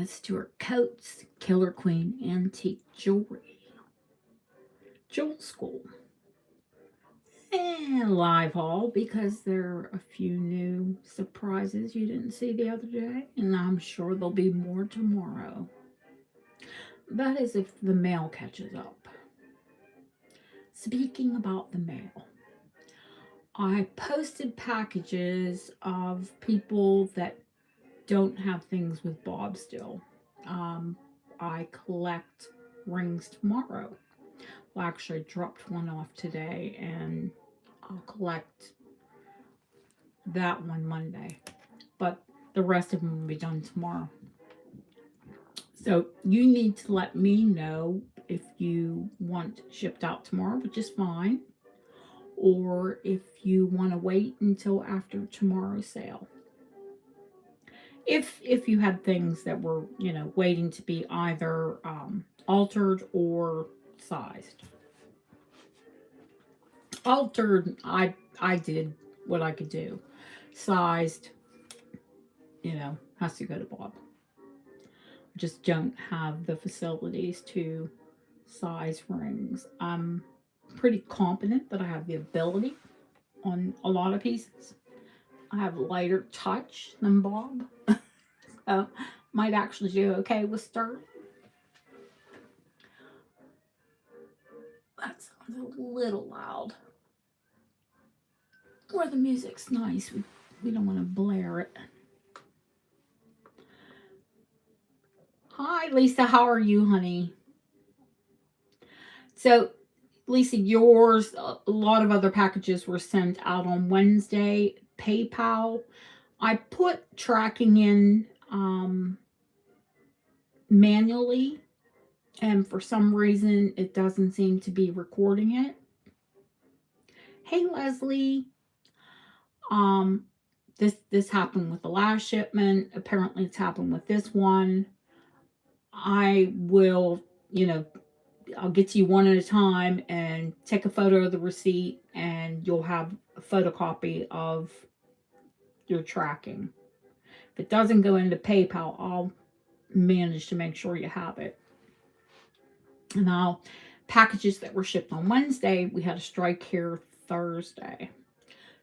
Stuart Coates, Killer Queen Antique Jewelry, Jewel School, and live haul because there are a few new surprises you didn't see the other day, and I'm sure there'll be more tomorrow. That is if the mail catches up. Speaking about the mail, I posted packages of people that don't have things with Bob still. Um, I collect rings tomorrow. Well, actually, I dropped one off today, and I'll collect that one Monday. But the rest of them will be done tomorrow. So you need to let me know if you want shipped out tomorrow, which is fine, or if you want to wait until after tomorrow's sale. If you had things that were waiting to be either altered or sized. Altered, I did what I could do. Sized, has to go to Bob. Just don't have the facilities to size rings. I'm pretty confident that I have the ability on a lot of pieces. I have lighter touch than Bob. So might actually do okay with start. That sounds a little loud. Where the music's nice, we don't want to blare it. Hi, Lisa. How are you, honey? So, Lisa, yours, a lot of other packages were sent out on Wednesday. PayPal. I put tracking in manually, and for some reason, it doesn't seem to be recording it. Hey, Leslie. Um, this happened with the last shipment. Apparently, it's happened with this one. I will, I'll get to you one at a time and take a photo of the receipt, and you'll have a photocopy of your tracking. If it doesn't go into PayPal, I'll manage to make sure you have it. Now, packages that were shipped on Wednesday, we had a strike here Thursday.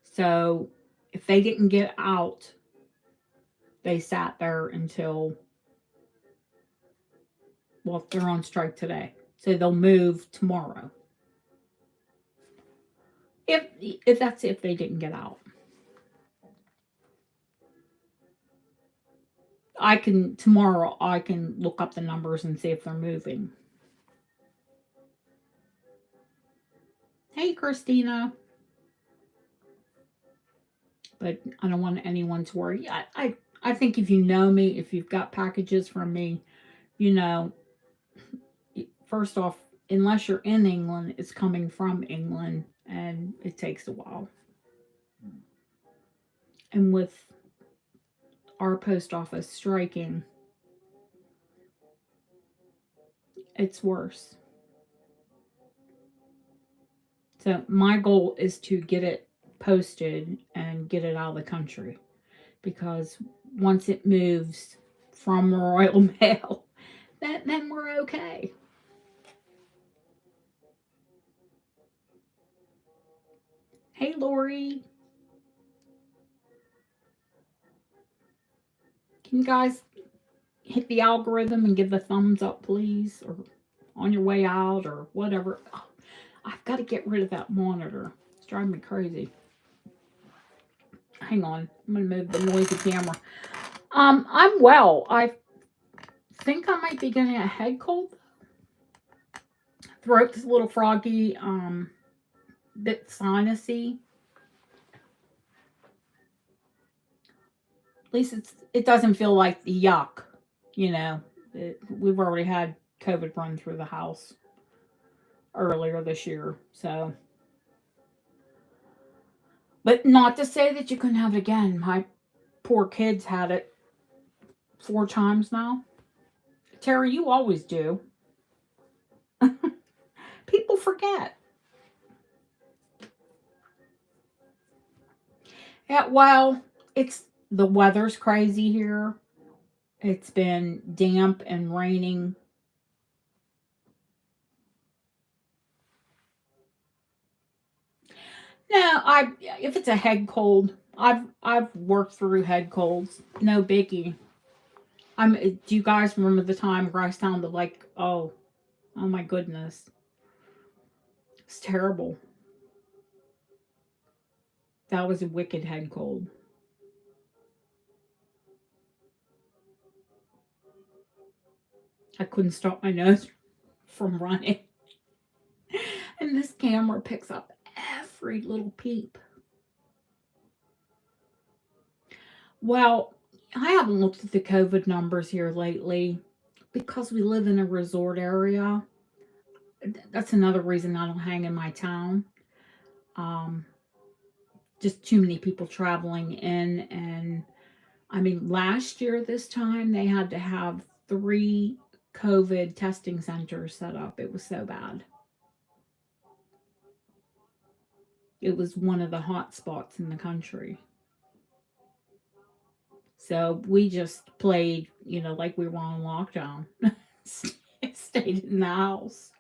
So if they didn't get out, they sat there until, well, they're on strike today. So they'll move tomorrow. If that's if they didn't get out. Tomorrow I can look up the numbers and see if they're moving. Hey, Christina. But I don't want anyone to worry. I think if you know me, if you've got packages from me, first off, unless you're in England, it's coming from England, and it takes a while. And with our post office striking, it's worse. So my goal is to get it posted and get it out of the country, because once it moves from Royal Mail, then we're okay. Hey, Lori. Can you guys hit the algorithm and give the thumbs up, please? Or on your way out or whatever. Oh, I've got to get rid of that monitor. It's driving me crazy. Hang on. I'm going to move the noisy camera. I'm well. I think I might be getting a head cold. Throat's a little froggy, bit sinusy. At least it doesn't feel like the yuck, we've already had COVID run through the house earlier this year, so. But not to say that you couldn't have it again. My poor kids had it 4 times now. Terry, you always do. People forget. Yeah, well, it's the weather's crazy here, It's been damp and raining. No, if it's a head cold, I've worked through head colds. No biggie. Do you guys remember the time where I sounded like, oh my goodness, it's terrible. That was a wicked head cold. I couldn't stop my nose from running. And this camera picks up every little peep. Well, I haven't looked at the COVID numbers here lately because we live in a resort area. That's another reason I don't hang in my town. Um, just too many people traveling in. And I mean, last year, this time, they had to have 3 COVID testing centers set up. It was so bad. It was one of the hot spots in the country. So we just played, like we were on lockdown. Stayed in the house.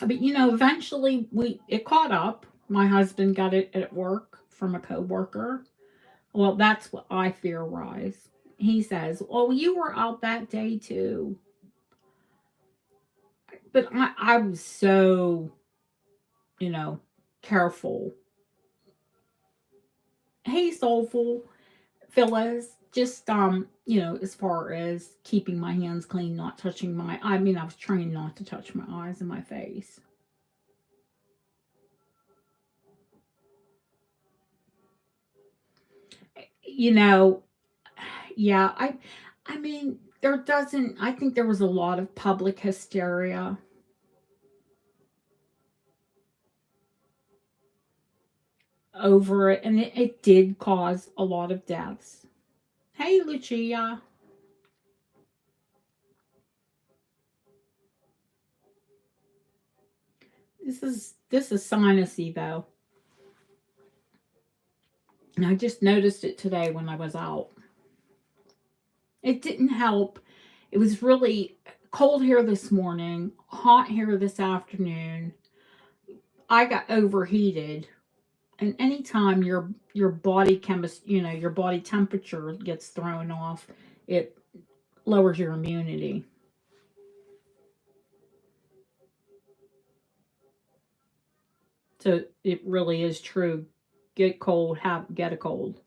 But eventually it caught up. My husband got it at work from a coworker. Well, that's what I theorize. He says, "Oh, you were out that day too." But I was so, you know, careful. Hey, soulful Phyllis, just as far as keeping my hands clean, not touching I was trained not to touch my eyes and my face. You know, yeah, I mean, there doesn't I think there was a lot of public hysteria over it, and it did cause a lot of deaths. Hey, Lucia. This is sinusy though. And I just noticed it today when I was out. It didn't help. It was really cold here this morning, hot here this afternoon. I got overheated. And anytime your body your body temperature gets thrown off, it lowers your immunity. So it really is true. Get cold, get a cold.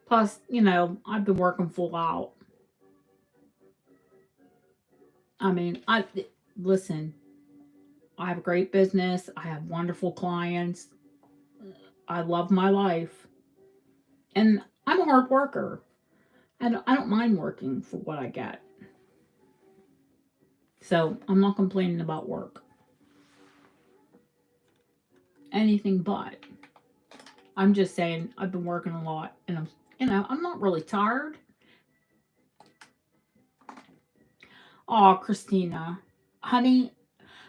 Plus, I've been working full out. I mean, I listen, I have a great business. I have wonderful clients. I love my life. And I'm a hard worker. I don't mind working for what I get. So I'm not complaining about work. Anything but. I'm just saying I've been working a lot and I'm not really tired. Oh, Christina. Honey,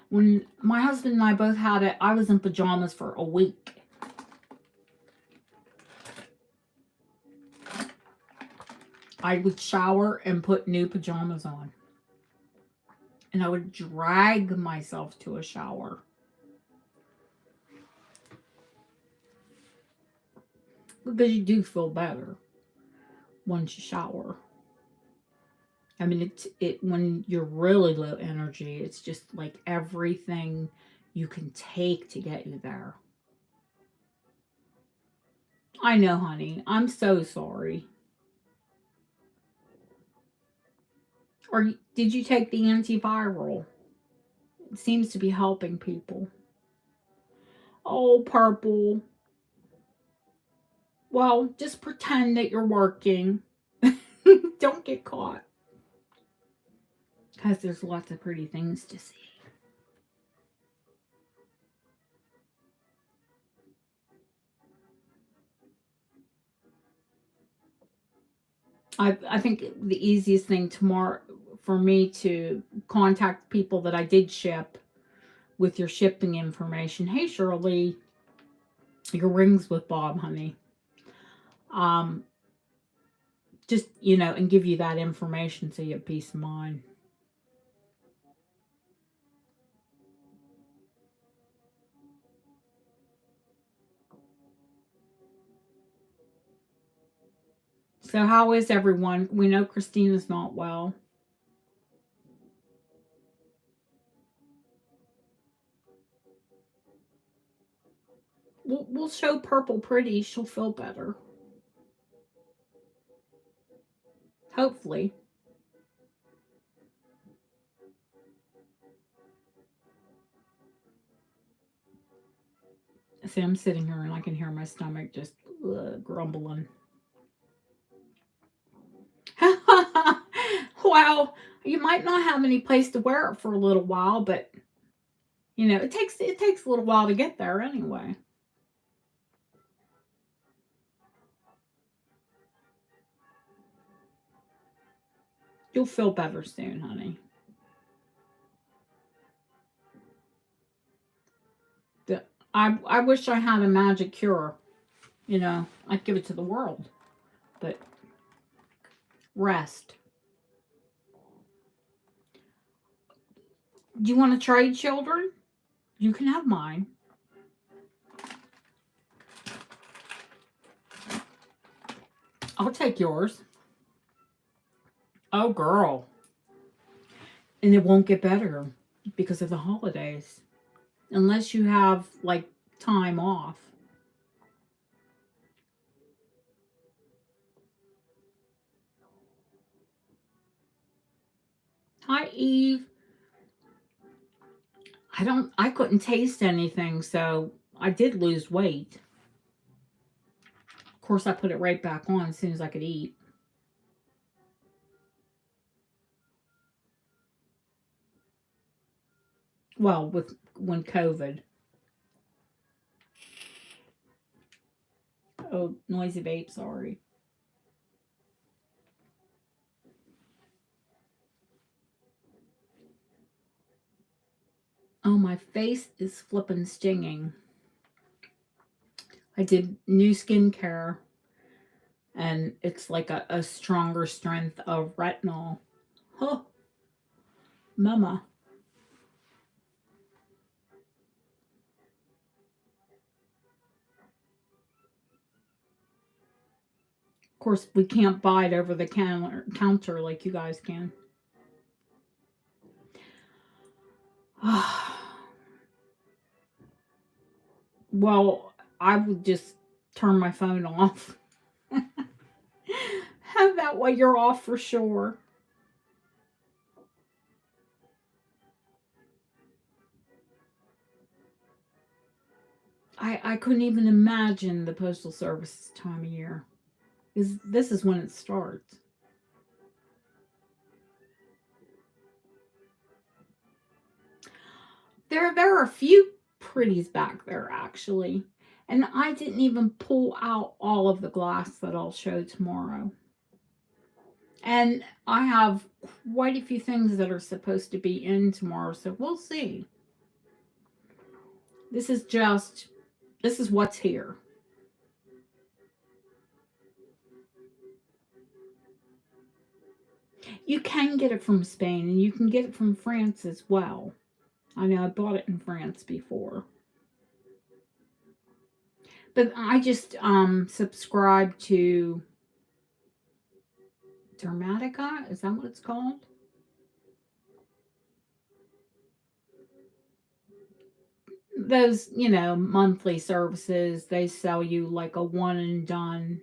when my husband and I both had it, I was in pajamas for a week. I would shower and put new pajamas on. And I would drag myself to a shower. Because you do feel better once you shower. I mean, it when you're really low energy, it's just like everything you can take to get you there. I know, honey. I'm so sorry. Or did you take the antiviral? It seems to be helping people. Oh, purple. Well, just pretend that you're working. Don't get caught. Because there's lots of pretty things to see. I think the easiest thing tomorrow for me to contact people that I did ship with your shipping information. Hey, Shirley. Your rings with Bob, honey. Um, just, and give you that information so you have peace of mind. So, how is everyone? We know Christina's not well. We'll show Purple Pretty. She'll feel better. Hopefully. See, I'm sitting here and I can hear my stomach just grumbling. Well, you might not have any place to wear it for a little while, but it takes a little while to get there anyway. You'll feel better soon, honey. I wish I had a magic cure. I'd give it to the world. But rest. Do you want to trade children? You can have mine. I'll take yours. Oh, girl. And it won't get better because of the holidays. Unless you have, like, time off. Hi, Eve. I couldn't taste anything, so I did lose weight. Of course, I put it right back on as soon as I could eat. Well, when COVID. Oh, noisy vape, sorry. Oh, my face is flippin' stinging. I did new skincare, and it's like a stronger strength of retinol. Huh, mama. Of course, we can't buy it over the counter like you guys can. Well, I would just turn my phone off. That way you're off for sure. I couldn't even imagine the Postal Service time of year. This is when it starts. There are a few pretties back there actually. And I didn't even pull out all of the glass that I'll show tomorrow. And I have quite a few things that are supposed to be in tomorrow, so we'll see. This is just this is what's here. You can get it from Spain and you can get it from France as well. I know I bought it in France before. But I just subscribe to Dermatica. Is that what it's called? Those, monthly services, they sell you like a one and done.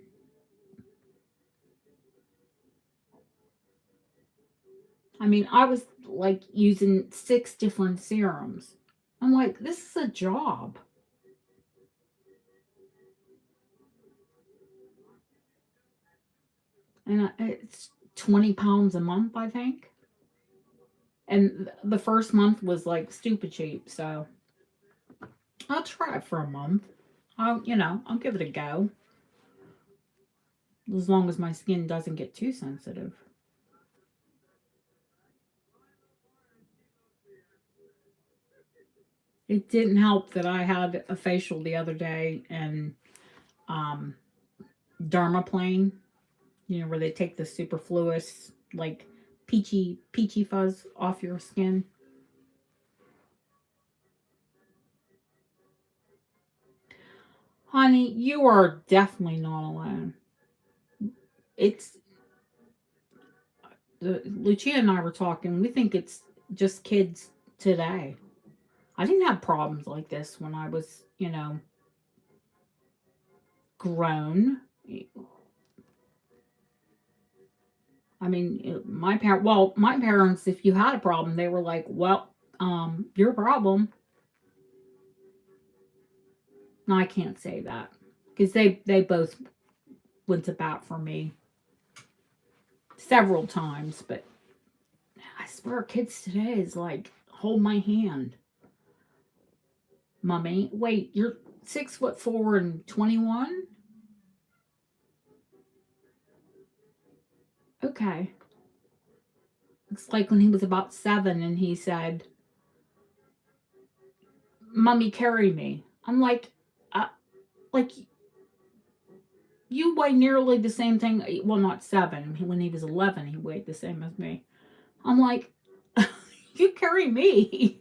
I mean, I was like using 6 different serums. I'm like, this is a job. And it's 20 pounds a month, I think. And the first month was like stupid cheap, so I'll try it for a month. I'll give it a go. As long as my skin doesn't get too sensitive. It didn't help that I had a facial the other day and um, dermaplane, where they take the superfluous, like peachy fuzz off your skin. Honey, you are definitely not alone. It's Lucia and I were talking. We think it's just kids today. I didn't have problems like this when I was, grown. I mean, my parents, if you had a problem, they were like, "Well, your problem." No, I can't say that because they both went to bat for me several times. But I swear, kids today is like, hold my hand, mommy. Wait, you're 6'4" and 21. Okay, it's like when he was about 7 and he said, "Mommy, carry me." I'm like you weigh nearly the same thing. Well, not 7. When he was 11, he weighed the same as me. I'm like, you carry me.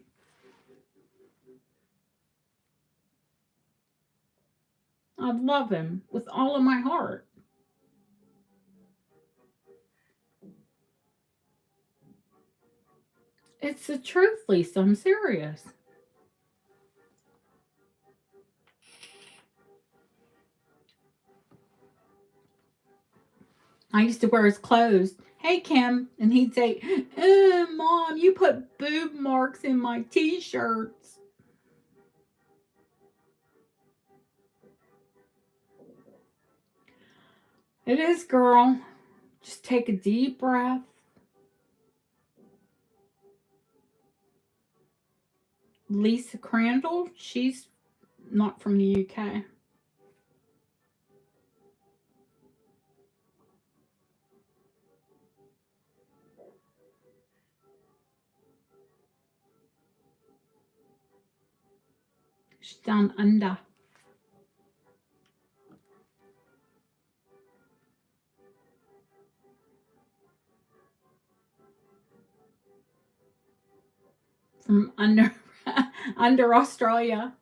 I love him with all of my heart. It's the truth, Lisa. I'm serious. I used to wear his clothes. Hey, Kim. And he'd say, Mom, you put boob marks in my t shirts. It is, girl. Just take a deep breath. Lisa Crandall, she's not from the UK. She's down under. From under under Australia.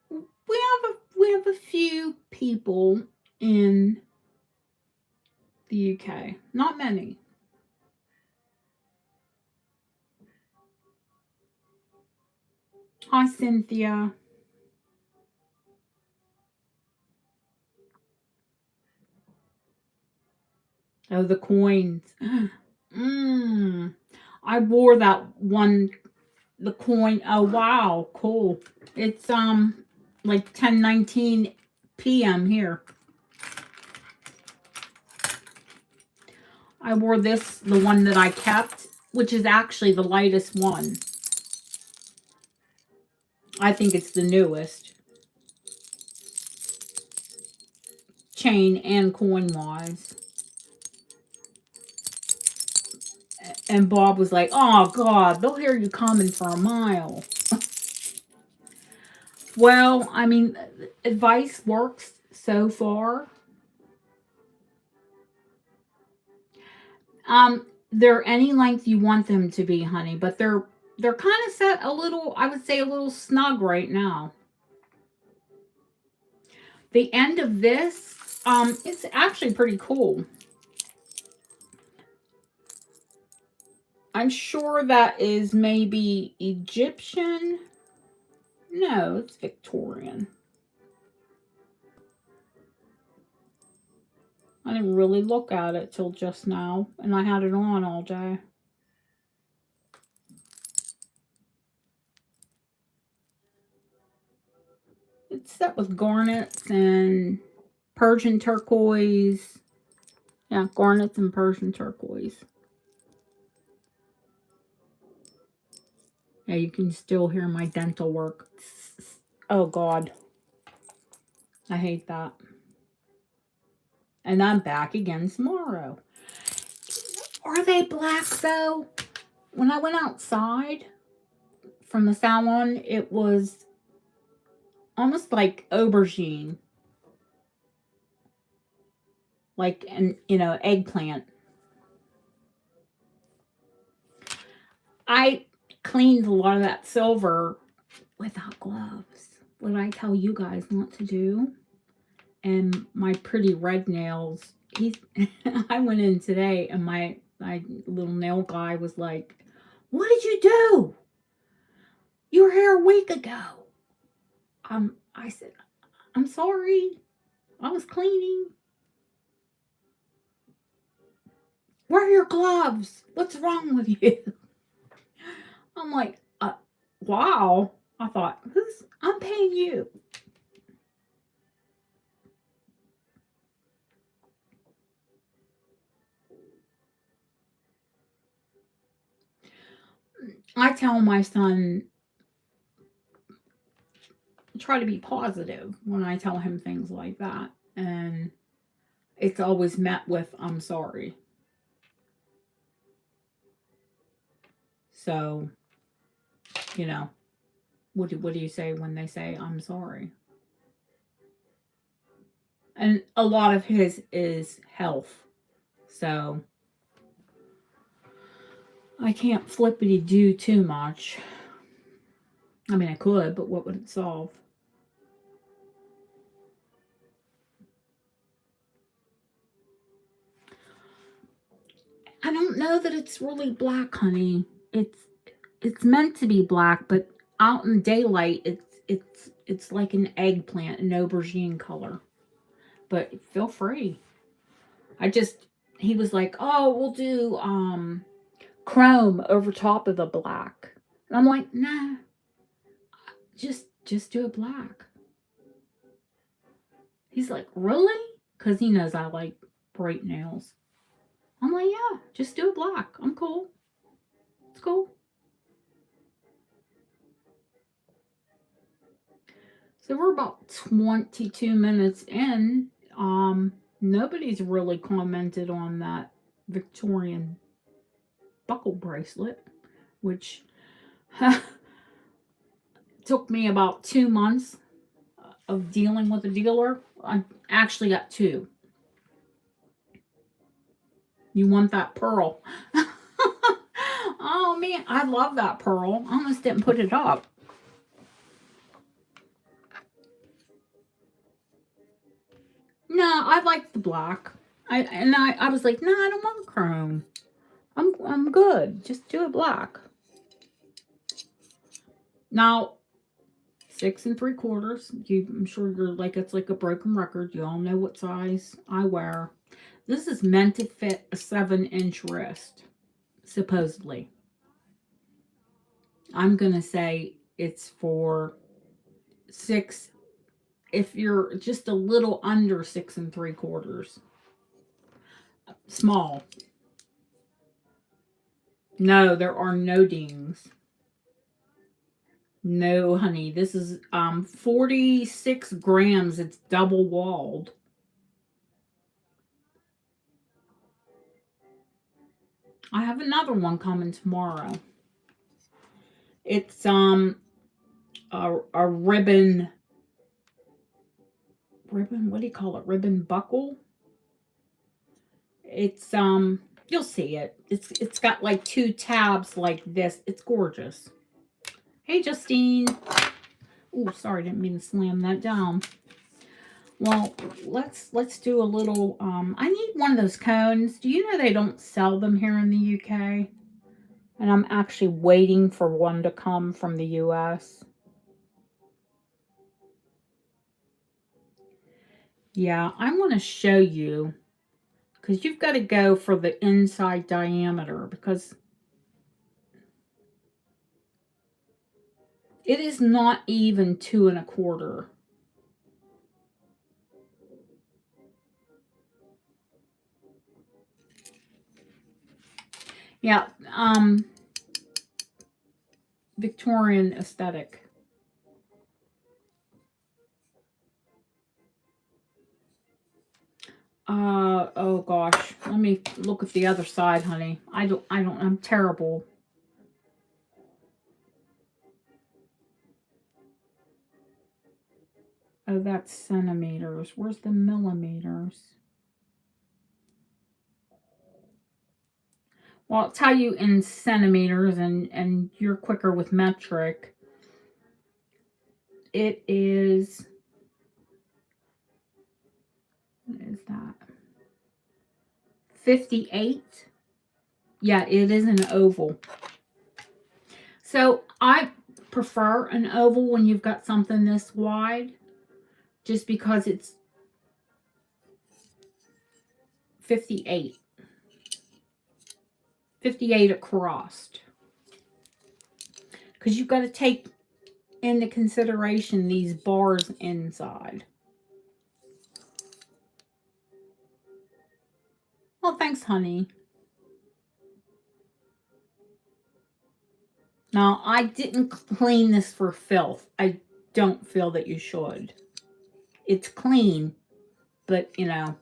We have a few people in the UK. Not many. Hi, Cynthia. Oh, the coins. Mmm. I wore that one. The coin. Oh wow, cool. It's like 10:19 p.m. here. I wore this, the one that I kept, which is actually the lightest one. I think it's the newest chain and coin wise. And Bob was like, "Oh God, they'll hear you coming for a mile." Well, I mean, advice works so far. They're any length you want them to be, honey, but they're kind of set a little, I would say a little snug right now. The end of this, it's actually pretty cool. I'm sure that is maybe Egyptian. No, it's Victorian. I didn't really look at it till just now, and I had it on all day. It's set with garnets and Persian turquoise. Yeah, garnets and Persian turquoise. Yeah, you can still hear my dental work. Oh, God. I hate that. And I'm back again tomorrow. Are they black though? When I went outside from the salon, it was almost like aubergine. Like an, eggplant. I cleaned a lot of that silver without gloves. What I tell you guys not to do. And my pretty red nails. I went in today and my little nail guy was like, "What did you do? You were here a week ago." I said, "I'm sorry. I was cleaning." "Where are your gloves? What's wrong with you?" I'm like, wow. I thought, I'm paying you. I tell my son, try to be positive when I tell him things like that. And it's always met with, "I'm sorry." So, you know, what do you say when they say, "I'm sorry"? And a lot of his is health. So I can't flippity do too much. I mean, I could, but what would it solve? I don't know that it's really black, honey. It's meant to be black, but out in daylight, it's like an eggplant, an aubergine color. But feel free. I just He was like, "Oh, we'll do chrome over top of the black," and I'm like, "Nah, just do it black." He's like, "Really?" Because he knows I like bright nails. I'm like, "Yeah, just do it black. I'm cool. It's cool." So we're about 22 minutes in. Nobody's really commented on that Victorian buckle bracelet, which took me about 2 months of dealing with a dealer. I actually got two. You want that pearl? Oh man, I love that pearl. I almost didn't put it up. No, I like the black. I was like, no, I don't want chrome. I'm good. Just do it black. Now, 6 3/4. I'm sure you're like, it's like a broken record. You all know what size I wear. This is meant to fit a 7-inch wrist, supposedly. I'm gonna say it's for 6. If you're just a little under 6 3/4, small. No, there are no dings. No, honey. This is 46 grams. It's double walled. I have another one coming tomorrow. It's a ribbon, what do you call it? Ribbon buckle. It's you'll see it. It's got like 2 tabs like this. It's gorgeous. Hey, Justine. Oh, sorry, didn't mean to slam that down. Well, let's do a little. I need one of those cones. Do you know they don't sell them here in the UK? And I'm actually waiting for one to come from the US. Yeah, I want to show you, because you've got to go for the inside diameter, because it is not even 2 1/4. Yeah, Victorian aesthetic. Oh gosh. Let me look at the other side, honey. I'm terrible. Oh, that's centimeters. Where's the millimeters? Well, I'll tell you in centimeters, and you're quicker with metric. It is, what is that? 58. Yeah, it is an oval. So I prefer an oval when you've got something this wide, just because it's 58. 58 across. Because you've got to take into consideration these bars inside. Well, thanks, honey. Now, I didn't clean this for filth. I don't feel that you should. It's clean, but, you know,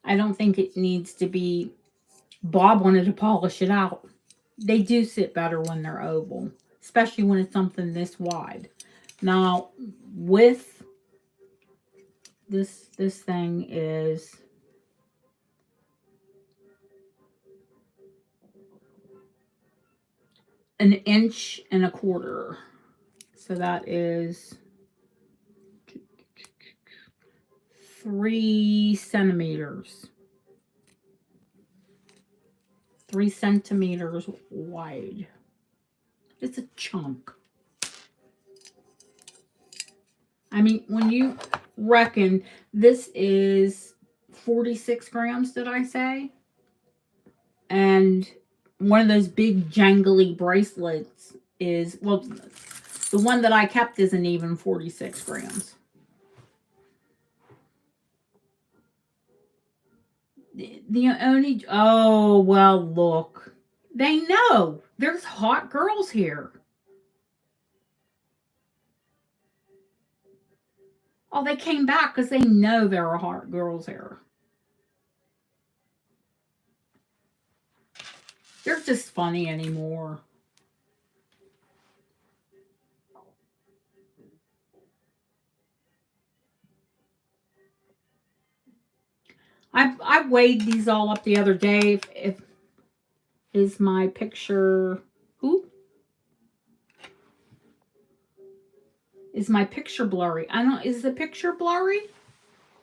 I don't think it needs to be. Bob wanted to polish it out. They do sit better when they're oval, especially when it's something this wide. Now, with this thing is an inch and a quarter. So that is 3 centimeters. 3 centimeters wide. It's a chunk. I mean, when you reckon this is 46 grams, did I say? And one of those big jangly bracelets is, well, the one that I kept isn't even 46 grams. The only, oh, well, look. They know. There's hot girls here. Oh, they came back because they know there are hot girls here. They're just funny anymore. I weighed these all up the other day. If is my picture, who is my picture blurry? I don't. Is the picture blurry?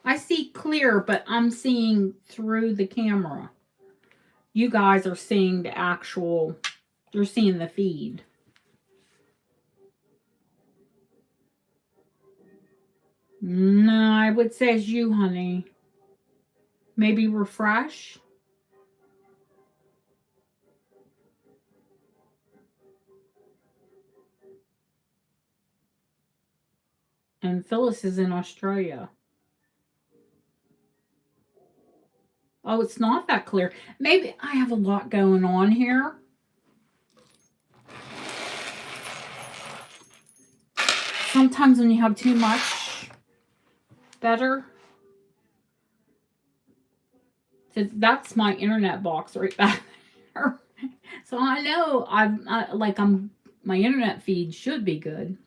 I see clear, but I'm seeing through the camera. You guys are seeing the actual. You're seeing the feed. No, I would say it's you, honey. Maybe refresh. And Phyllis is in Australia. Oh, it's not that clear. Maybe I have a lot going on here. Sometimes when you have too much, better. So that's my internet box right back there. So I know my internet feed should be good.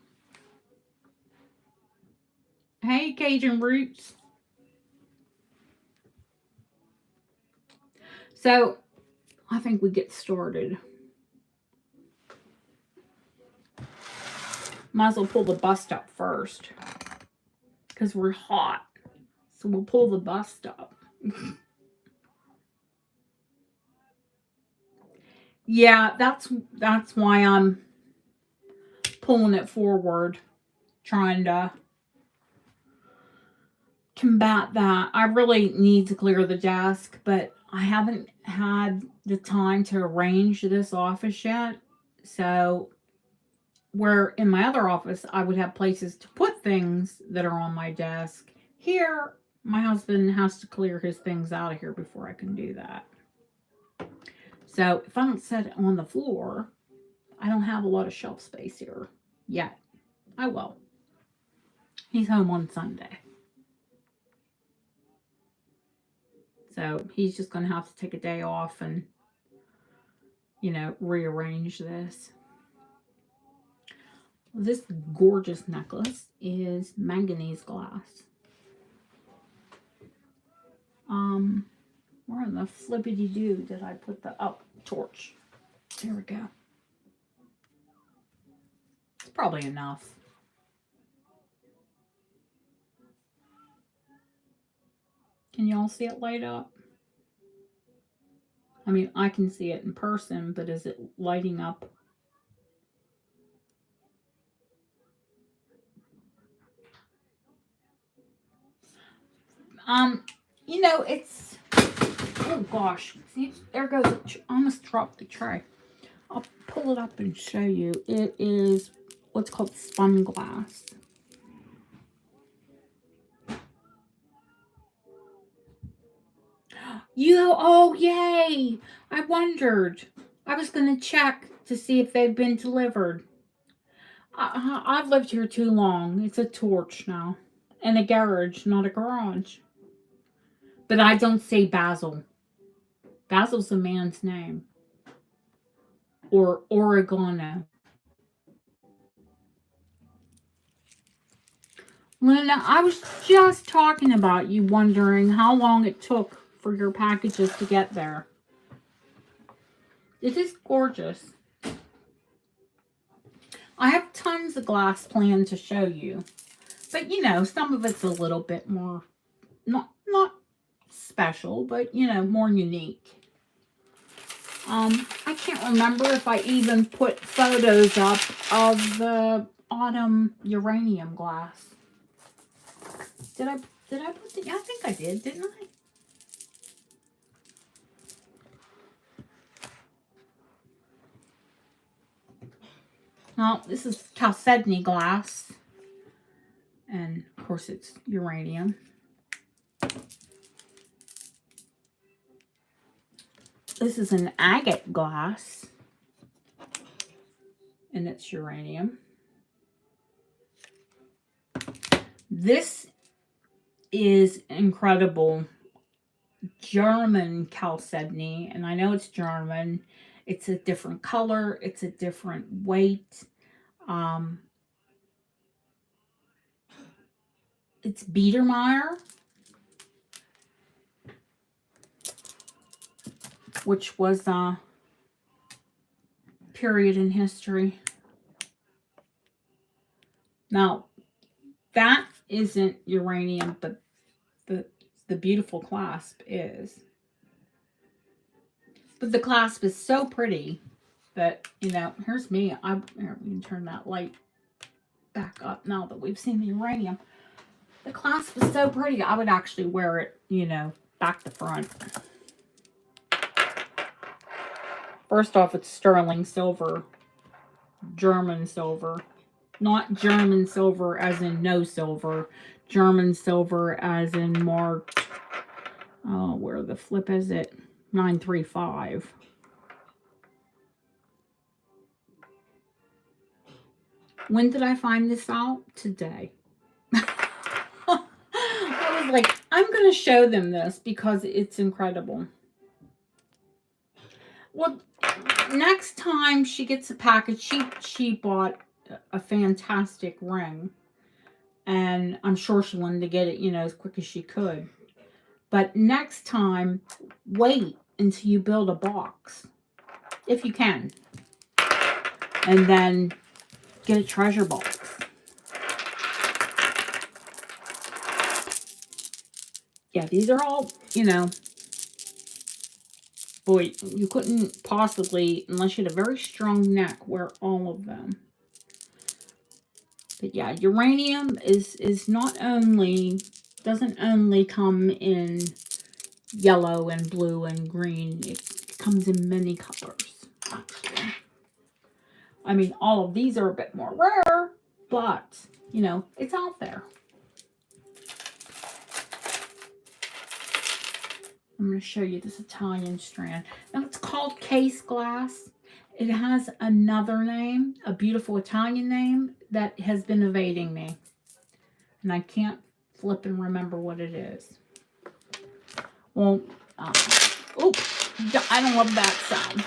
Hey, Cajun Roots. So I think we get started. Might as well pull the bust up first because we're hot. So we'll pull the bust up. Yeah, that's why I'm pulling it forward, trying to combat that. I really need to clear the desk, but I haven't had the time to arrange this office yet. So where in my other office I would have places to put things that are on my desk, here my husband has to clear his things out of here before I can do that. So if I don't set it on the floor, I don't have a lot of shelf space here yet. I will. He's home on Sunday. So he's just going to have to take a day off and, you know, rearrange this. This gorgeous necklace is manganese glass. Where in the flippity-doo did I put the torch? There we go. It's probably enough. Can y'all see it light up? I mean, I can see it in person, but is it lighting up? You know, it's, oh gosh, see, there goes, almost dropped the tray. I'll pull it up and show you. It is what's called spun glass. Oh, yay! I wondered. I was going to check to see if they've been delivered. I've lived here too long. It's a torch now. And a garage, not a garage. But I don't say Basil. Basil's a man's name. Or oregano. Linda, I was just talking about you wondering how long it took for your packages to get there. It is gorgeous. I have tons of glass planned to show you. But, you know, some of it's a little bit more, not special, but, you know, more unique. I can't remember if I even put photos up of the autumn uranium glass. Did I put the, I think I did, didn't I? Well, this is chalcedony glass. And, of course, it's uranium. This is an agate glass. And it's uranium. This is incredible German chalcedony. And I know it's German. It's a different color. It's a different weight. It's Biedermeier, which was a period in history. Now, that isn't uranium, but the beautiful clasp is. But the clasp is so pretty that, you know, here's me. Here, we can turn that light back up now that we've seen the uranium. The clasp is so pretty, I would actually wear it, you know, back to front. First off, it's sterling silver, German silver. Not German silver as in no silver. German silver as in marked, oh, where the flip is it? 935. When did I find this out? Today. I was like, I'm going to show them this because it's incredible. Well, next time she gets a package, she bought a fantastic ring. And I'm sure she wanted to get it, you know, as quick as she could. But next time, wait until you build a box. If you can. And then get a treasure box. Yeah, these are all, you know, boy, you couldn't possibly, unless you had a very strong neck, wear all of them. But yeah, uranium is not only, doesn't only come in yellow and blue and green. It comes in many colors, actually. I mean, all of these are a bit more rare, but, you know, it's out there. I'm going to show you this Italian strand. Now, it's called case glass. It has another name, a beautiful Italian name that has been evading me. And I can't flip and remember what it is. Well, Oh, I don't love that sound.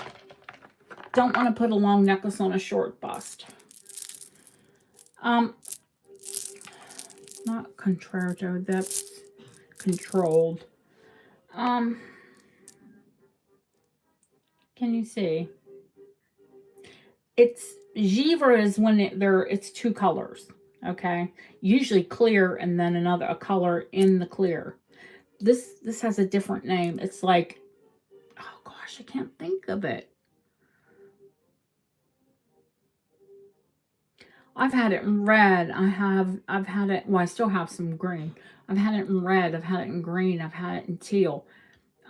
Don't want to put a long necklace on a short bust. Not contralto, that's controlled. Can you see? It's Givre is when it's two colors, okay? Usually clear and then a color in the clear. This has a different name. It's like, oh gosh, I can't think of it. I've had it in red. I've had it, well, I still have some green. I've had it in red, I've had it in green, I've had it in teal.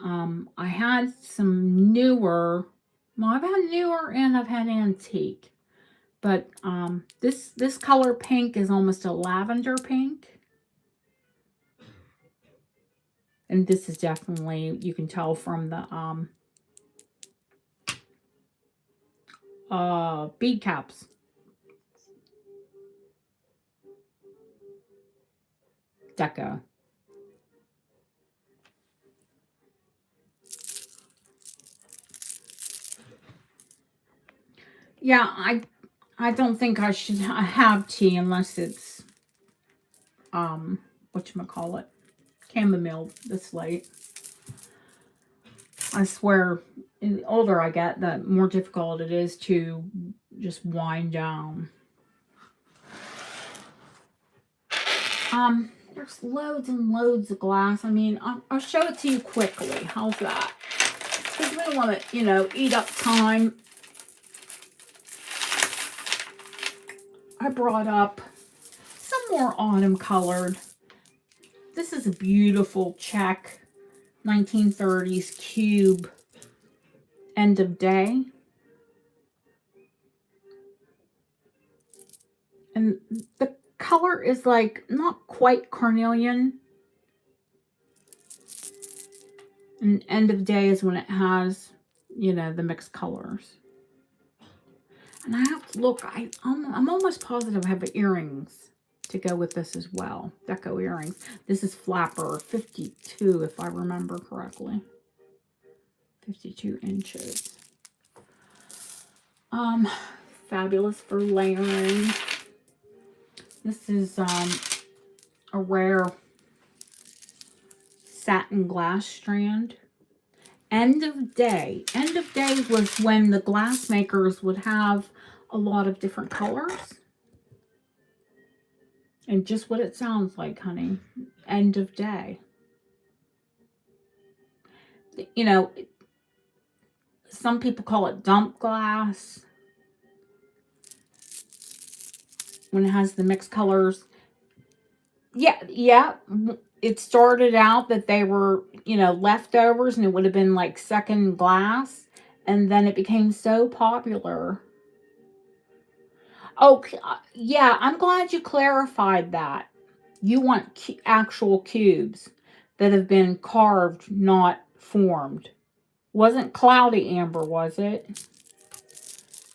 I had some newer, well, I've had newer and I've had antique. But this color pink is almost a lavender pink. And this is definitely, you can tell from the bead caps. Deco. Yeah, I don't think I should have tea unless it's whatchamacallit, chamomile this late. I swear, the older I get, the more difficult it is to just wind down. There's loads and loads of glass. I mean, I'll show it to you quickly. How's that? Because we don't want to, eat up time. I brought up some more autumn colored. This is a beautiful check 1930s cube end of day. And the color is like not quite carnelian. And end of day is when it has, the mixed colors. And I have to look, I'm almost positive I have earrings to go with this as well. Deco earrings. This is flapper 52, if I remember correctly. 52 inches. Fabulous for layering. This is a rare satin glass strand. End of day. End of day was when the glass makers would have a lot of different colors. And just what it sounds like, honey. End of day. Some people call it dump glass. When it has the mixed colors. Yeah. It started out that they were, leftovers, and it would have been like second glass. And then it became so popular. Oh, yeah, I'm glad you clarified that. You want actual cubes that have been carved, not formed. Wasn't cloudy amber, was it?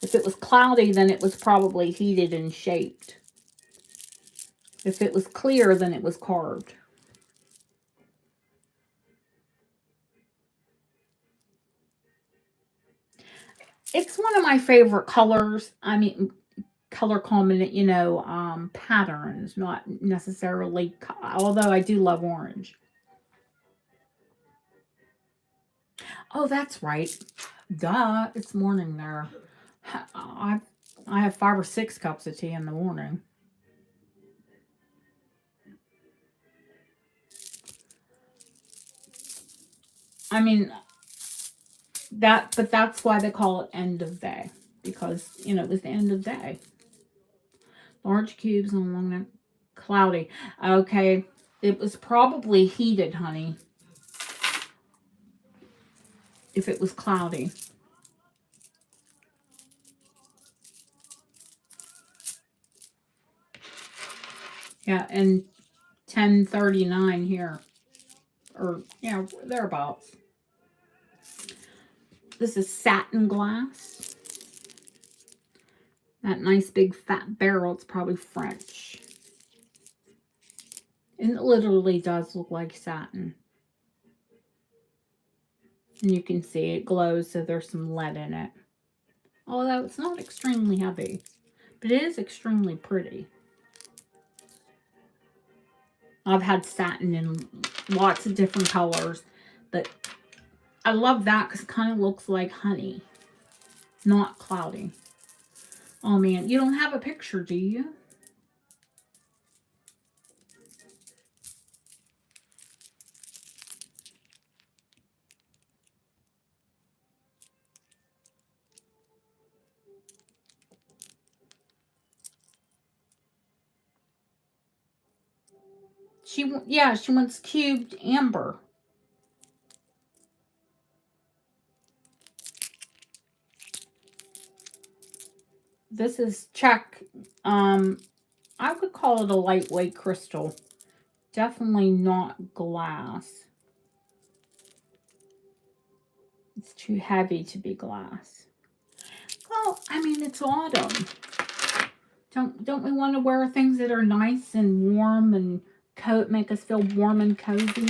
If it was cloudy, then it was probably heated and shaped. If it was clear, then it was carved. It's one of my favorite colors. I mean, color combination, patterns, not necessarily, although I do love orange. Oh, that's right. Duh, it's morning there. I have 5 or 6 cups of tea in the morning. I mean, but that's why they call it end of day, because it was the end of day. Large cubes and long neck, cloudy. Okay, it was probably heated, honey. If it was cloudy. Yeah, and 1039 here, or thereabouts. This is satin glass. That nice big fat barrel, it's probably French. And it literally does look like satin. And you can see it glows, so there's some lead in it. Although it's not extremely heavy, but it is extremely pretty. I've had satin in lots of different colors, but I love that because it kind of looks like honey, not cloudy. Oh man, you don't have a picture, do you? Yeah, she wants cubed amber. This is Czech. I would call it a lightweight crystal. Definitely not glass. It's too heavy to be glass. Well, I mean, it's autumn. Don't we want to wear things that are nice and warm and make us feel warm and cozy?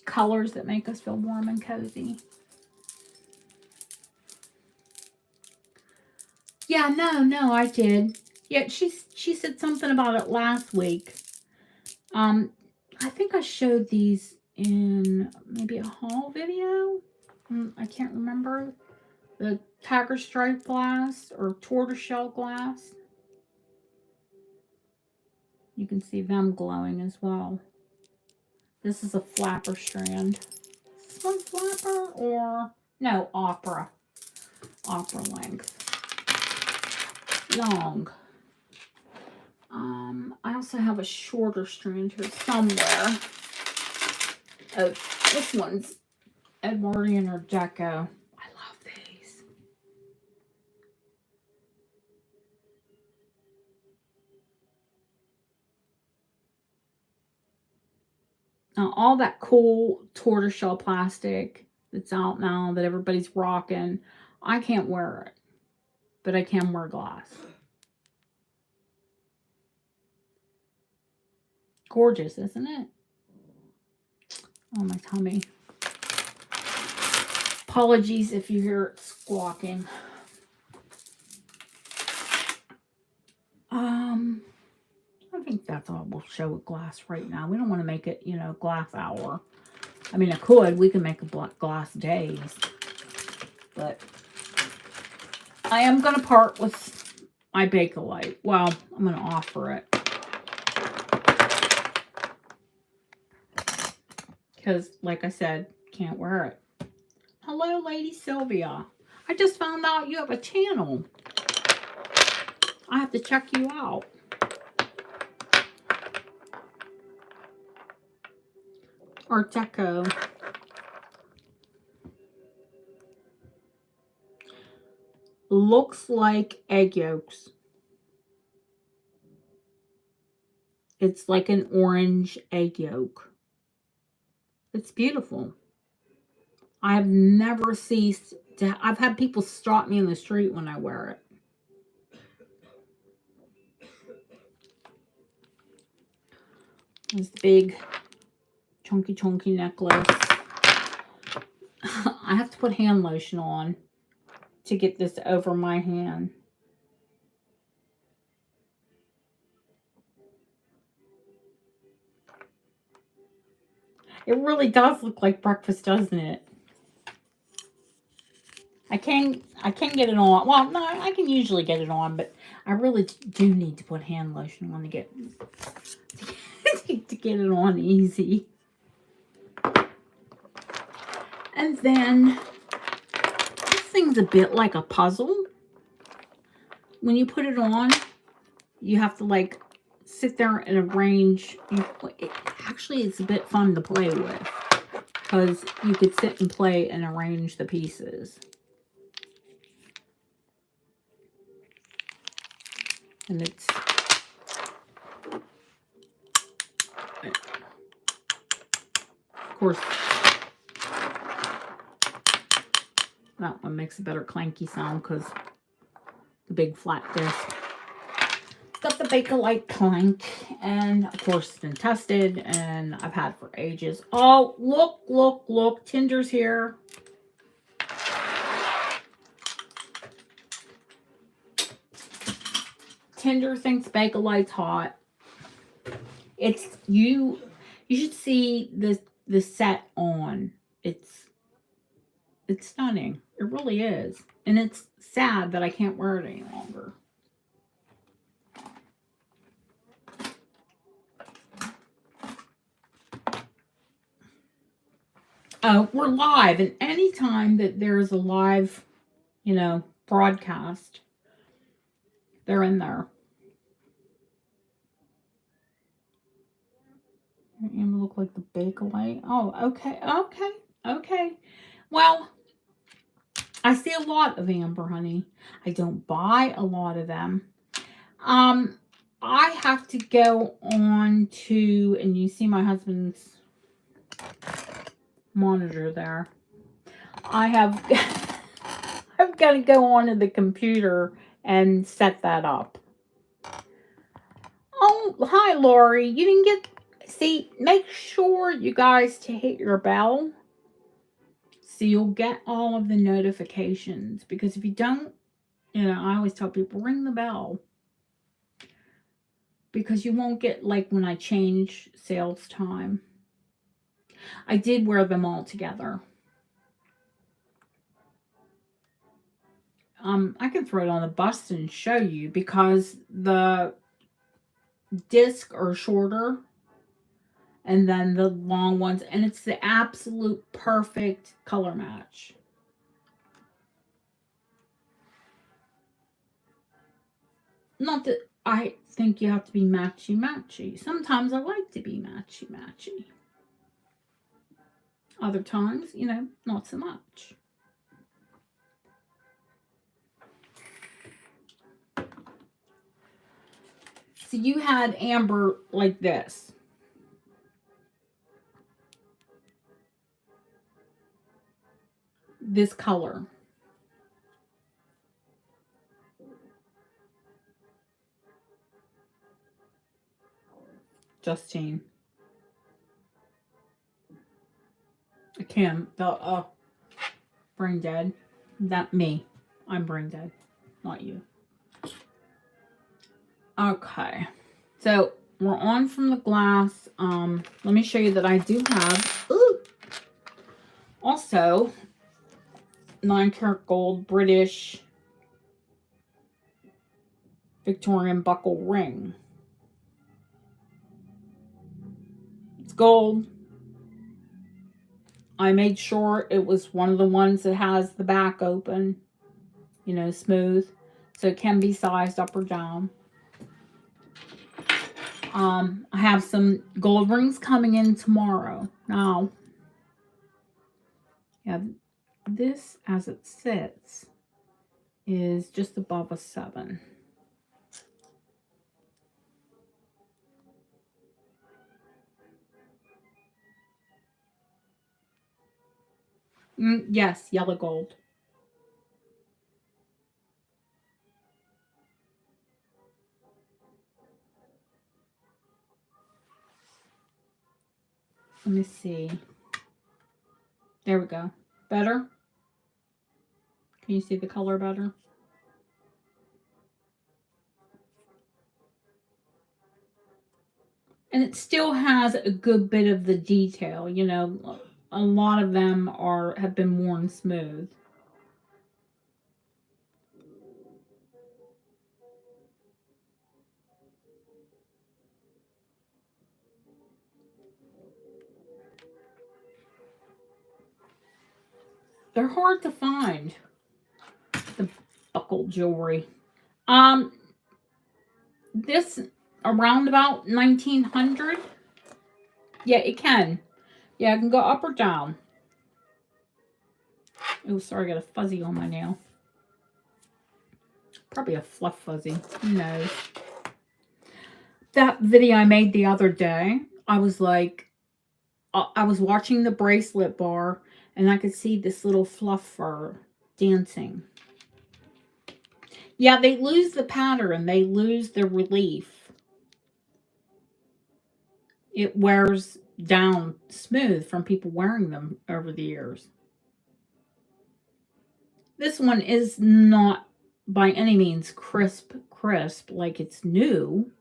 Colors that make us feel warm and cozy. Yeah, no, I did. Yeah, she said something about it last week. I think I showed these in maybe a haul video. I can't remember. The tiger stripe glass or tortoiseshell glass. You can see them glowing as well. This is a flapper strand. Is this one flapper or no, opera? Opera length. Long. I also have a shorter strand here somewhere. Oh, this one's Edwardian or Deco. I love these. Now, all that cool tortoiseshell plastic that's out now that everybody's rocking, I can't wear it, but I can wear glass. Gorgeous, isn't it? Oh, my tummy. Apologies if you hear it squawking. I think that's all we'll show with glass right now. We don't want to make it, glass hour. I mean, I could. We can make a glass days. But I am going to part with my Bakelite. Well, I'm going to offer it. Because, like I said, can't wear it. Hello, Lady Sylvia. I just found out you have a channel. I have to check you out. Art Deco. Looks like egg yolks. It's like an orange egg yolk. It's beautiful. I've never ceased to... I've had people stop me in the street when I wear it. This big chunky necklace. I have to put hand lotion on to get this over my hand. It really does look like breakfast, doesn't it? I can get it on. Well, no, I can usually get it on, but I really do need to put hand lotion on to get it on easy. And then this thing's a bit like a puzzle. When you put it on, you have to like sit there and arrange. Actually, it's a bit fun to play with because you could sit and play and arrange the pieces. And it's of course that one makes a better clanky sound because the big flat disc. got the Bakelite clank, and of course it's been tested, and I've had it for ages. Oh, look, look, look. Tinder's here. Tinder thinks Bakelite's hot. It's you should see the set on. It's stunning. It really is. And it's sad that I can't wear it any longer. We're live, and anytime that there's a live, broadcast, they're in there. You look like the Bakelite. Oh, okay. Well, I see a lot of amber, honey. I don't buy a lot of them. I have to go on to, and you see my husband's monitor there. I've got to go onto the computer and set that up. Oh, hi, Lori. You didn't get... See, make sure you guys to hit your bell so you'll get all of the notifications. Because if you don't, I always tell people, ring the bell. Because you won't get, like, when I change sales time. I did wear them all together. I can throw it on the bust and show you, because the disc are shorter and then the long ones, and it's the absolute perfect color match. Not that I think you have to be matchy-matchy. Sometimes I like to be matchy-matchy. Other times, not so much. So you had amber like this. This color. Justine. Kim, the brain dead. That me. I'm brain dead, not you. Okay. So we're on from the glass. Let me show you that I do have also 9-karat gold British Victorian buckle ring. It's gold. I made sure it was one of the ones that has the back open, smooth, so it can be sized up or down. I have some gold rings coming in tomorrow. Now, yeah, this as it sits is just above a 7. Yes, yellow gold. Let me see. There we go. Better? Can you see the color better? And it still has a good bit of the detail, a lot of them have been worn smooth. They're hard to find, the buckle jewelry. This around about 1900. Yeah, it can. Yeah, it can go up or down. Oh, sorry, I got a fuzzy on my nail. Probably a fluff fuzzy. Who knows? That video I made the other day, I was like, I was watching the bracelet bar, and I could see this little fluff fur dancing. Yeah, they lose the pattern. They lose the relief. It wears down smooth from people wearing them over the years. This one is not by any means crisp like it's new,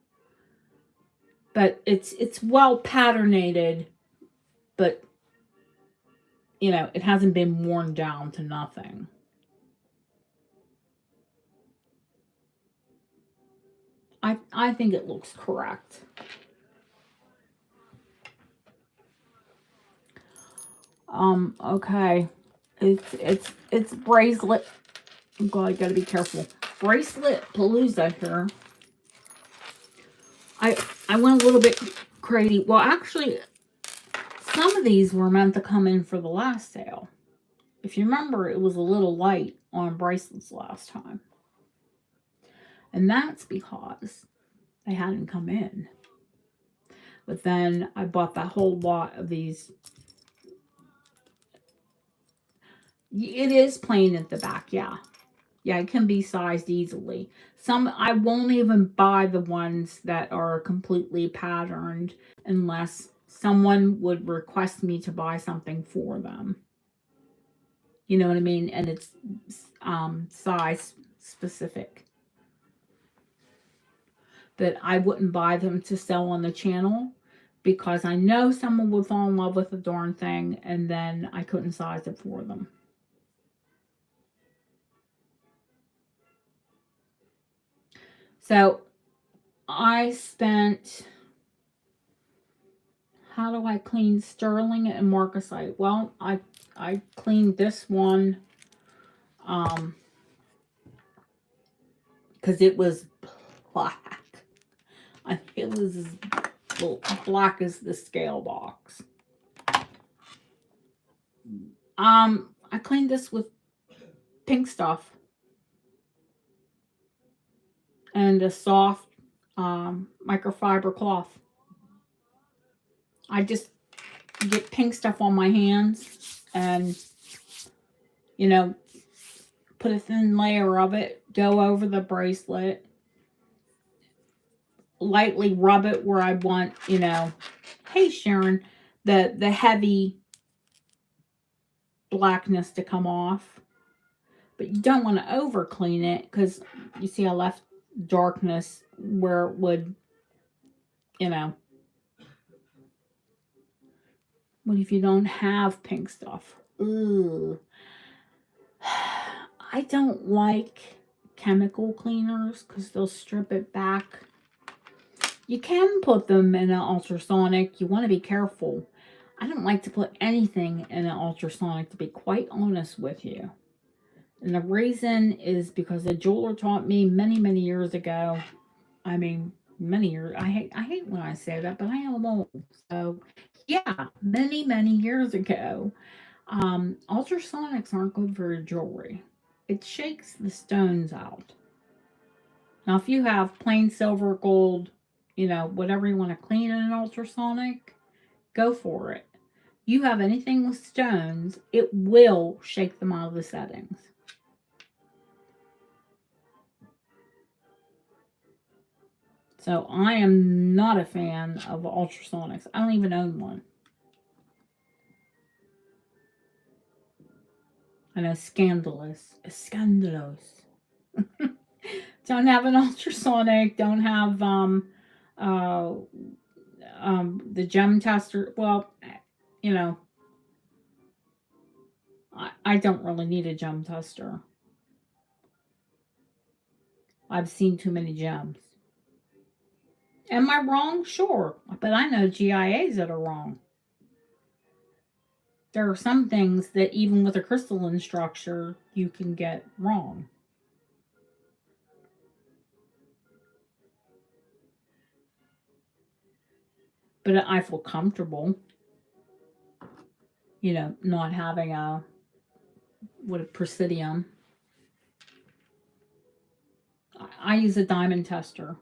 but it's well patternated, but it hasn't been worn down to nothing. I think it looks correct. Okay. It's bracelet. Oh God, I gotta be careful. Bracelet Palooza here. I I went a little bit crazy. Well, actually, some of these were meant to come in for the last sale. If you remember, it was a little light on bracelets last time. And that's because they hadn't come in. But then I bought that whole lot of these. It is plain at the back, yeah. Yeah, it can be sized easily. Some, I won't even buy the ones that are completely patterned unless someone would request me to buy something for them. You know what I mean? And it's size specific. But I wouldn't buy them to sell on the channel because I know someone would fall in love with the darn thing and then I couldn't size it for them. So I spent, how do I clean sterling and marcasite? Well, I cleaned this one because it was black. I think it was as black as the scale box. I cleaned this with pink stuff and a soft microfiber cloth. I just get pink stuff on my hands and, put a thin layer of it, go over the bracelet, lightly rub it where I want, hey Sharon, the heavy blackness to come off. But you don't want to over clean it because you see I left darkness where it would, what if you don't have pink stuff? Ooh. I don't like chemical cleaners because they'll strip it back. You can put them in an ultrasonic. You want to be careful. I don't like to put anything in an ultrasonic, to be quite honest with you. And the reason is because a jeweler taught me many, many years ago. I mean, many years. I hate when I say that, but I am old. So, yeah, many, many years ago. Ultrasonics aren't good for your jewelry. It shakes the stones out. Now, if you have plain silver, gold, whatever you want to clean in an ultrasonic, go for it. You have anything with stones, it will shake them out of the settings. So I am not a fan of ultrasonics. I don't even own one. I know, scandalous. Scandalous. Don't have an ultrasonic. Don't have uh, the gem tester. Well, you know, I don't really need a gem tester. I've seen too many gems. Am I wrong? Sure. But I know GIAs that are wrong. There are some things that even with a crystalline structure, you can get wrong. But I feel comfortable, not having a presidium. I use a diamond tester.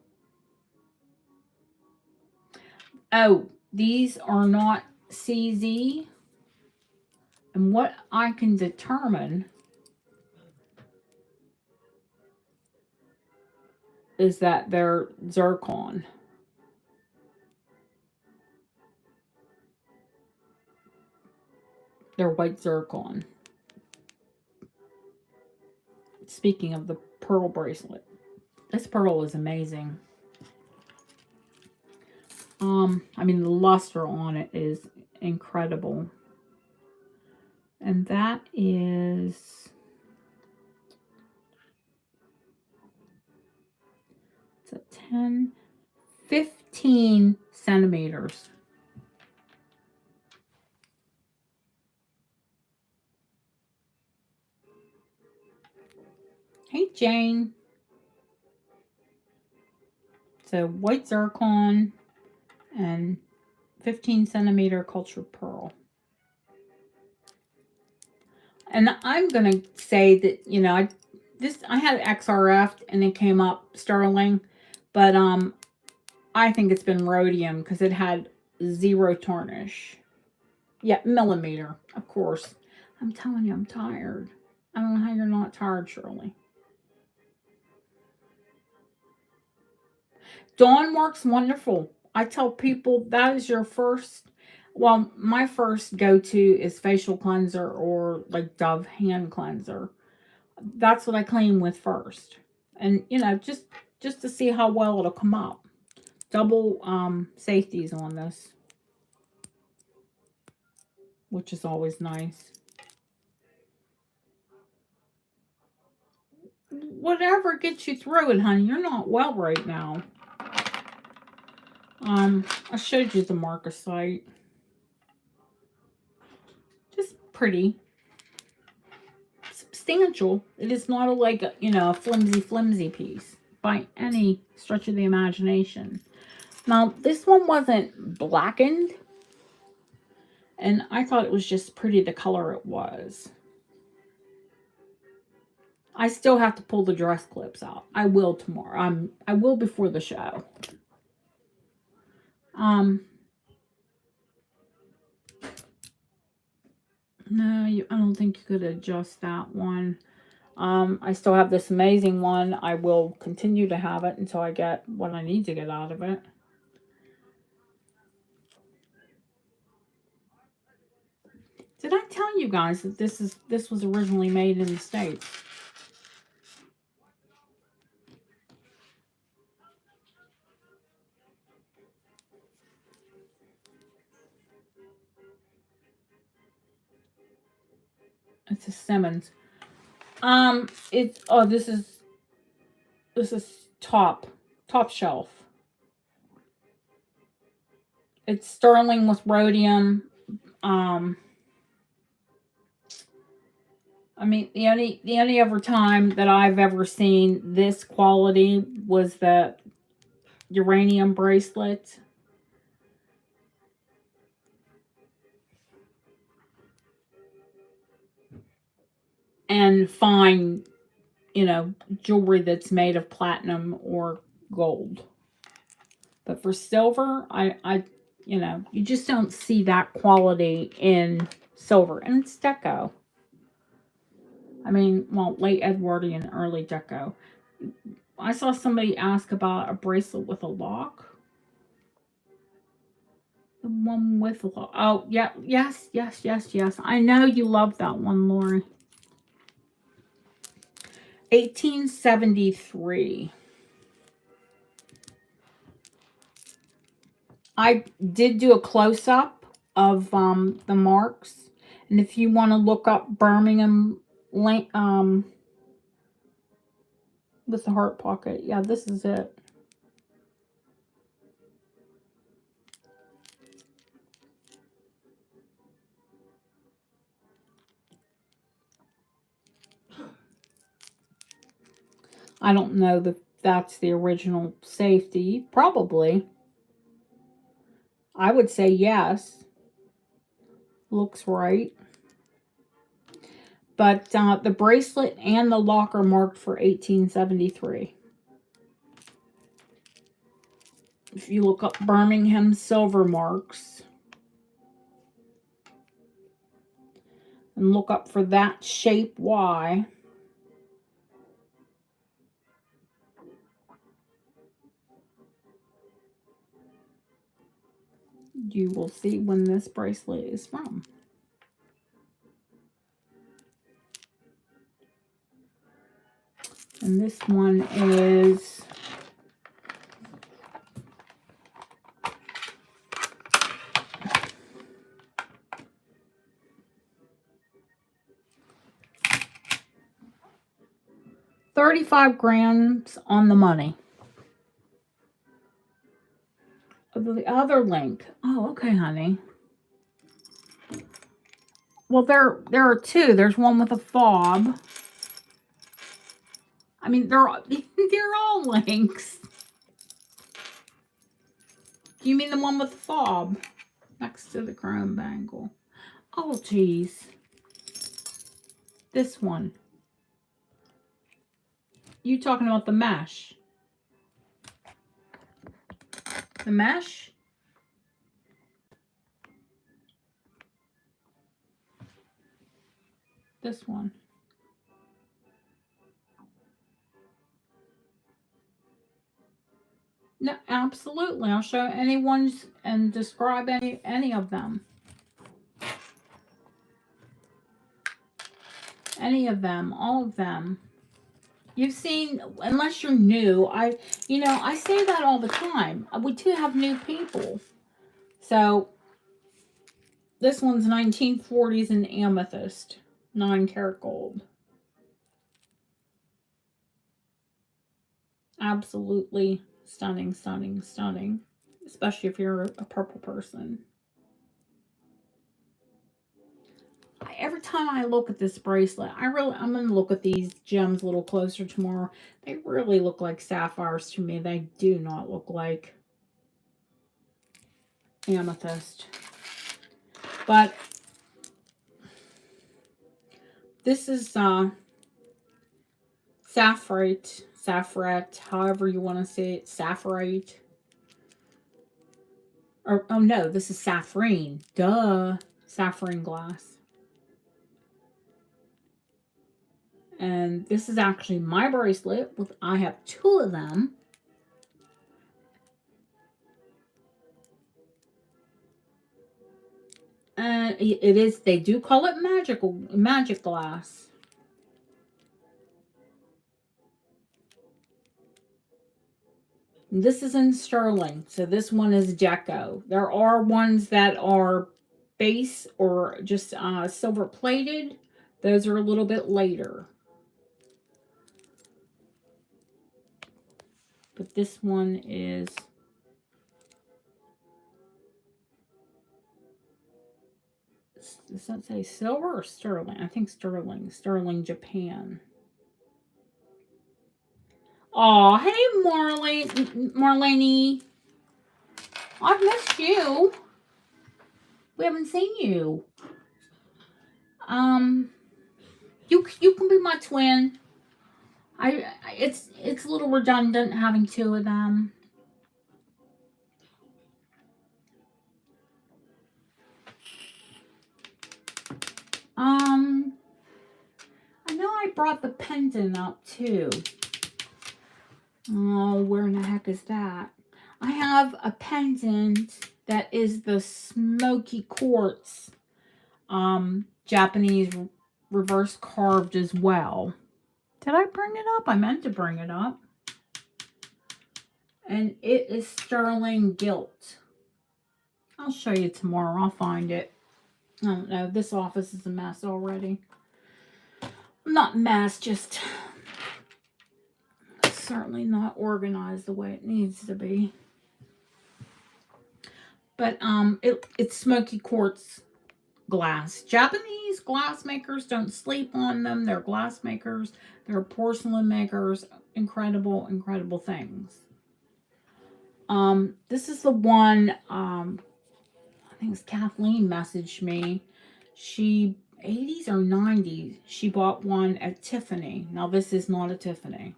Oh, these are not CZ. And what I can determine is that they're zircon. They're white zircon. Speaking of the pearl bracelet, this pearl is amazing. I mean, the luster on it is incredible. And that is, it's a 10, 15 centimeters. Hey, Jane. So white zircon and 15 centimeter cultured pearl. And I'm going to say that, you know, I had XRF and it came up sterling, but I think it's been rhodium because it had 0 tarnish. Yeah, millimeter, of course. I'm telling you, I'm tired. I don't know how you're not tired, Shirley. Dawn works wonderful. I tell people that is your first. Well, my first go-to is facial cleanser or like Dove hand cleanser. That's what I clean with first, and you know, just to see how well it'll come up. Double safeties on this, which is always nice. Whatever gets you through it, honey. You're not well right now. I showed you the marker site. Just pretty. Substantial. It is not like a, you know, a flimsy piece by any stretch of the imagination. Now, this one wasn't blackened, and I thought it was just pretty the color it was. I still have to pull the dress clips out. I will tomorrow. I will before the show. No, I don't think you could adjust that one. I still have this amazing one. I will continue to have it until I get what I need to get out of it. Did I tell you guys that this was originally made in the States? It's a Simmons. It's this is top shelf. It's sterling with rhodium. I mean, the only other time that I've ever seen this quality was the uranium bracelet. And fine, you know, jewelry that's made of platinum or gold. But for silver, I you know, you just don't see that quality in silver. And it's deco. I mean, well, late Edwardian, early deco. I saw somebody ask about a bracelet with a lock. The one with a lock. Oh, yeah, yes. I know you love that one, Lori. 1873. I did do a close-up of the marks. And if you want to look up Birmingham with the heart pocket, yeah, this is it. I don't know that that's the original safety. Probably. I would say yes. Looks right. But the bracelet and the lock are marked for 1873. If you look up Birmingham silver marks and look up for that shape Y, You will see when this bracelet is from. And this one is $35 grams on the money. The other link. Oh, okay, honey. Well, there are two. There's one with a fob. I mean, they're all links. Do you mean the one with the fob next to the chrome bangle? Oh, geez. This one. You talking about the mesh? The mesh? This one. No, absolutely. I'll show any ones and describe any of them. Any of them, all of them. You've seen, unless you're new, I say that all the time. We do have new people. So, this one's 1940s in amethyst, 9-karat gold. Absolutely stunning, stunning, stunning. Especially if you're a purple person. Every time I look at this bracelet, I'm going to look at these gems a little closer tomorrow. They really look like sapphires to me. They do not look like amethyst. But this is sapphirite, however you want to say it, sapphirite. Or, oh no, this is sapphirine. Duh. Sapphirine glass. And this is actually my bracelet. I have 2 of them. And it is, they do call it magic glass. This is in sterling, so this one is deco. There are ones that are base or just silver plated. Those are a little bit later. But this one is... Does that say silver or sterling? I think sterling. Sterling, Japan. Aw, hey Marlene. I've missed you. We haven't seen you. You can be my twin. It's a little redundant having 2 of them. I know I brought the pendant up too. Oh, where in the heck is that? I have a pendant that is the smoky quartz, Japanese reverse carved as well. Did I bring it up? I meant to bring it up. And it is sterling gilt. I'll show you tomorrow. I'll find it. I don't know. This office is a mess already. Not mess, just certainly not organized the way it needs to be. But it's smoky quartz glass. Japanese glass makers don't sleep on them. They're glass makers. They're porcelain makers. Incredible, incredible things. This is the one, I think it's Kathleen messaged me. 80s or 90s, she bought one at Tiffany. Now, this is not a Tiffany.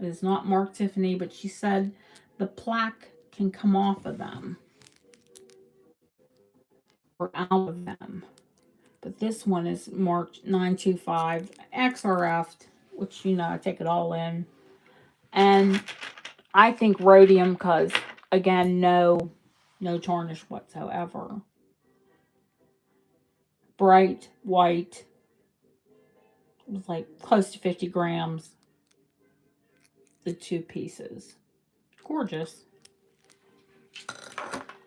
It is not marked Tiffany, but she said the plaque can come off of them. Or out of them. But this one is marked 925 XRF, which, I take it all in. And I think rhodium because, again, no No tarnish whatsoever. Bright white. It was like close to 50 grams. The 2 pieces. Gorgeous.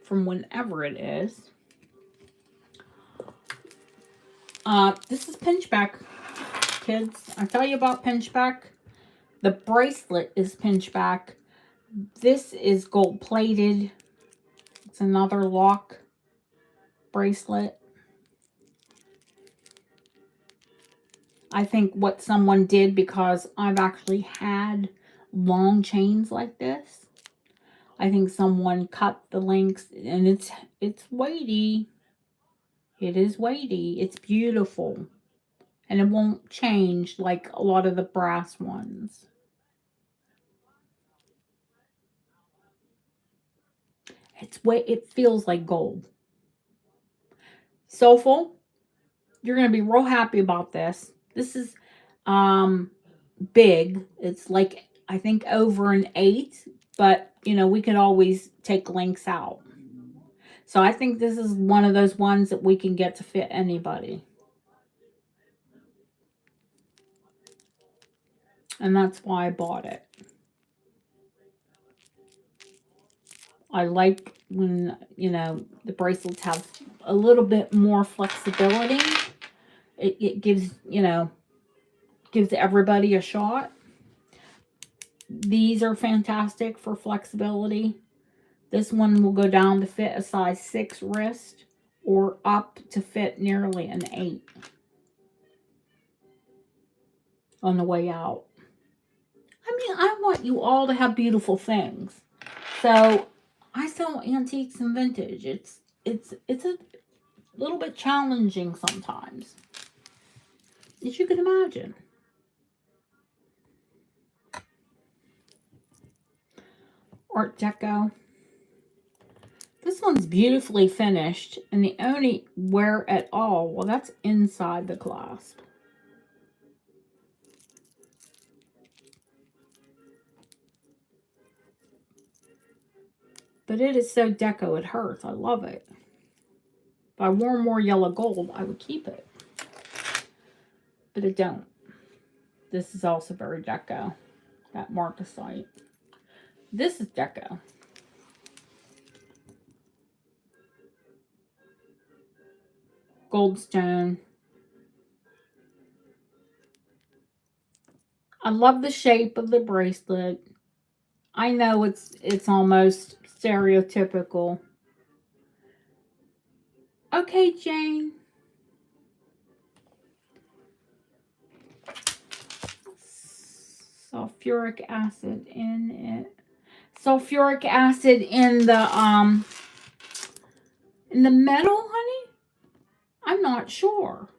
From whenever it is. This is pinchback, kids. I tell you about pinchback. The bracelet is pinchback. This is gold plated. It's another lock bracelet. I think what someone did, because I've actually had long chains like this, I think someone cut the links, and it's weighty. It is weighty. It's beautiful. And it won't change like a lot of the brass ones. It feels like gold. Soulful, you're going to be real happy about this. This is big. It's like, I think, over an 8, but you know, we could always take links out. So I think this is one of those ones that we can get to fit anybody. And that's why I bought it. I like when, you know, the bracelets have a little bit more flexibility. It gives, you know, gives everybody a shot. These are fantastic for flexibility. This one will go down to fit a size 6 wrist, or up to fit nearly an 8 on the way out. I mean, I want you all to have beautiful things. So I sell antiques and vintage. It's a little bit challenging sometimes, as you can imagine. Art Deco. This one's beautifully finished, and the only wear at all, well, that's inside the clasp. But it is so deco, it hurts. I love it. If I wore more yellow gold, I would keep it. But I don't. This is also very deco. That marcasite. This is deco. Goldstone. I love the shape of the bracelet. I know it's almost stereotypical. Okay, Jane. Sulfuric acid in it. Sulfuric acid in the metal, honey? I'm not sure.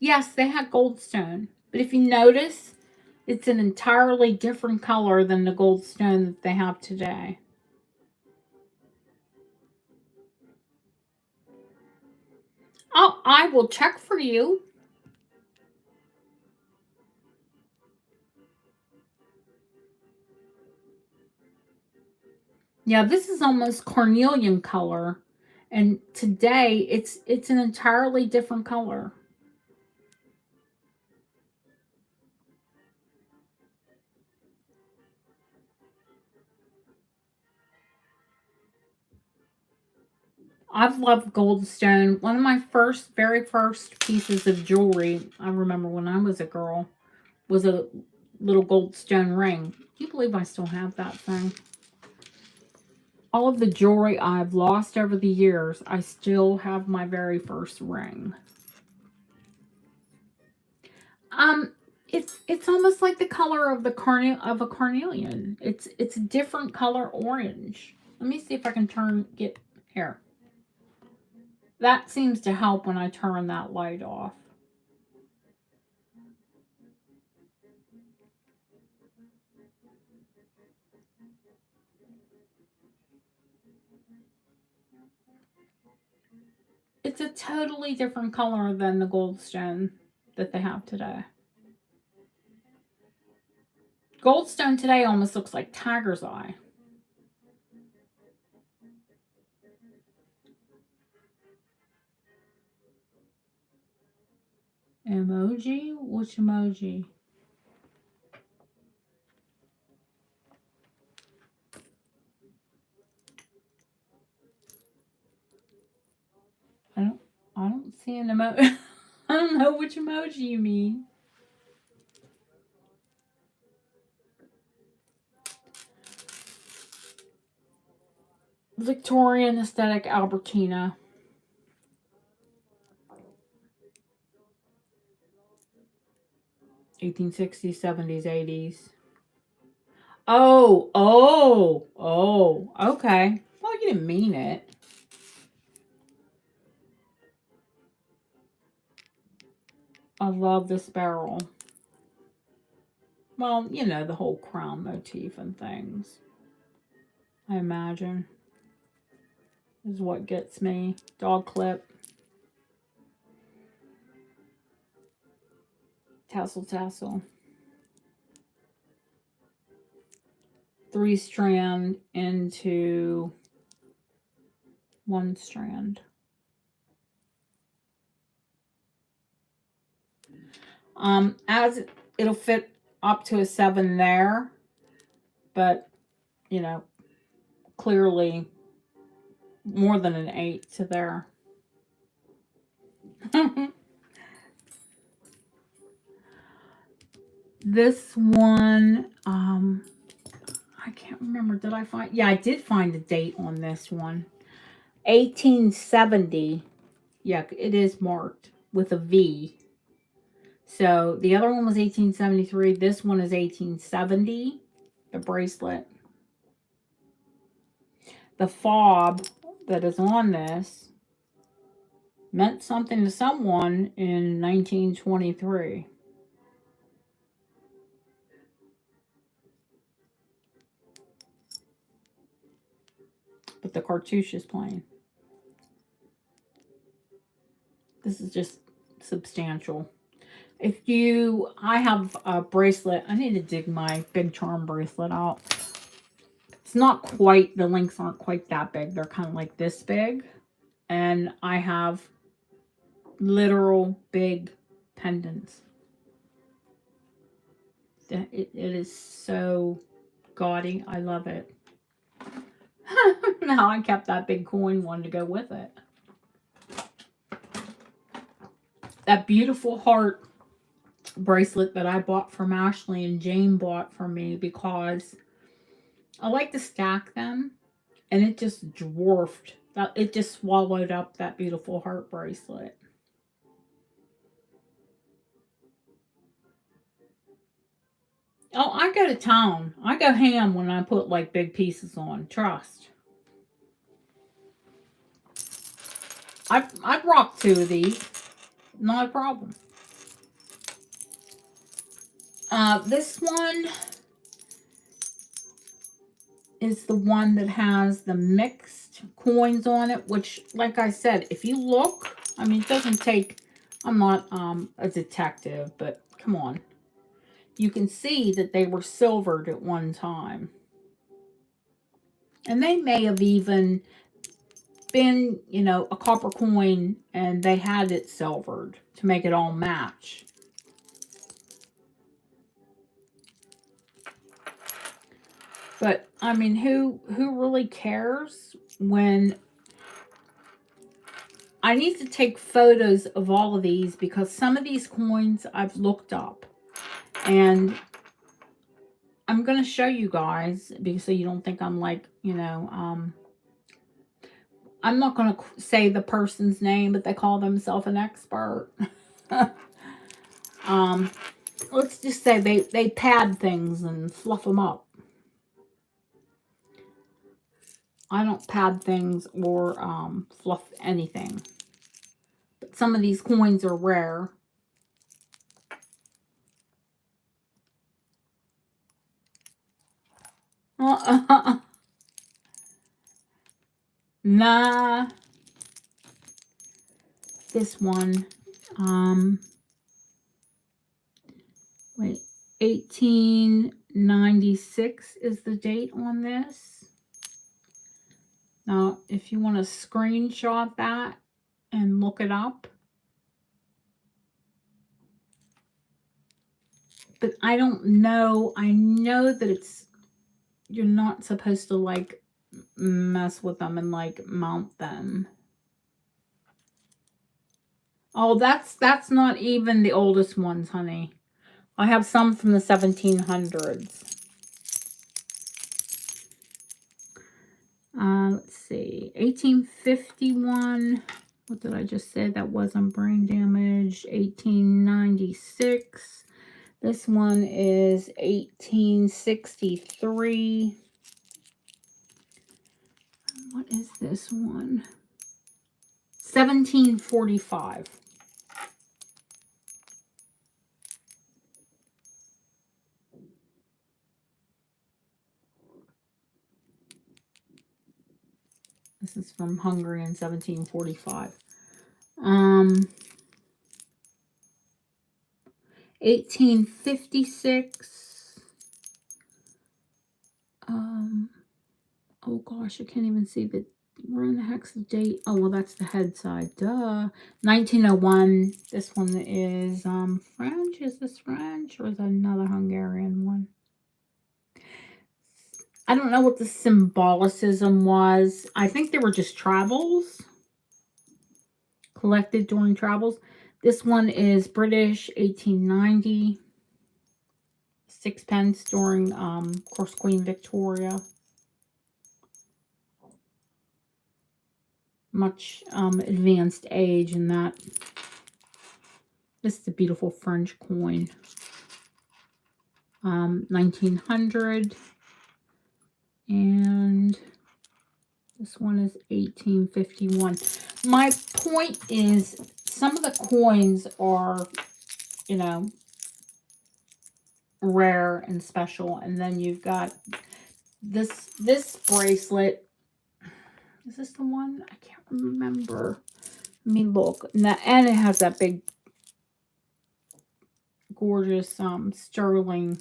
Yes, they had goldstone. But if you notice, it's an entirely different color than the goldstone that they have today. Oh, I will check for you. Yeah, this is almost carnelian color. And today, it's an entirely different color. I've loved goldstone. One of my very first pieces of jewelry, I remember when I was a girl, was a little goldstone ring. Can you believe I still have that thing? All of the jewelry I've lost over the years, I still have my very first ring. It's almost like the color of a carnelian. It's a different color orange. Let me see if I can get here. That seems to help when I turn that light off. It's a totally different color than the goldstone that they have today. Goldstone today almost looks like tiger's eye. Emoji? Which emoji? I don't see an emoji. I don't know which emoji you mean. Victorian aesthetic Albertina. '60s, '70s, '80s. Oh, okay. Well, you didn't mean it. I love this barrel. Well, you know, the whole crown motif and things, I imagine, is what gets me. Dog clip. Tassel, tassel. 3-strand into 1-strand. As it'll fit up to a 7 there, but, you know, clearly more than an 8 to there. This one, I can't remember. Did I find? Yeah, I did find a date on this one. 1870. Yeah, it is marked with a V. So the other one was 1873. This one is 1870. The bracelet. The fob that is on this meant something to someone in 1923. But the cartouche is plain. This is just substantial. I have a bracelet. I need to dig my big charm bracelet out. It's not quite, the links aren't quite that big. They're kind of like this big. And I have literal big pendants. It is so gaudy. I love it. Now I kept that big coin one to go with it. That beautiful heart bracelet that I bought from Ashley and Jane bought for me because I like to stack them, and it just dwarfed that. It just swallowed up that beautiful heart bracelet. Oh, I go to town. I go ham when I put like big pieces on. Trust. I've rocked 2 of these. Not a problem. This one is the one that has the mixed coins on it, which, like I said, if you look, I mean, it doesn't take, I'm not a detective, but come on. You can see that they were silvered at one time. And they may have even been, you know, a copper coin and they had it silvered to make it all match. But I mean, who really cares when I need to take photos of all of these, because some of these coins I've looked up and I'm going to show you guys, because so you don't think I'm like, you know, I'm not going to say the person's name, but they call themselves an expert. Let's just say they pad things and fluff them up. I don't pad things or fluff anything. But some of these coins are rare. Nah. This one. Wait. 1896 is the date on this. Now, if you want to screenshot that and look it up. but I don't know. I know that you're not supposed to like mess with them and like mount them. Oh, that's not even the oldest ones, honey. I have some from the 1700s. Let's see, 1851. What did I just say? That wasn't brain damage. 1896. This one is 1863. What is this one? 1745. This is from Hungary in 1745. 1856. Oh gosh, I can't even see the, where in the heck's the date? Oh, well, that's the head side. Duh. 1901. This one is French. Is this French or is that another Hungarian one? I don't know what the symbolicism was. I think they were just travels. Collected during travels. This one is British, 1890. Sixpence during, of course, Queen Victoria. Much advanced age in that. This is a beautiful French coin. 1900. And this one is 1851. My point is, some of the coins are, you know, rare and special. And then you've got this bracelet. Is this the one? I can't remember. Let me look. And it has that big, gorgeous sterling.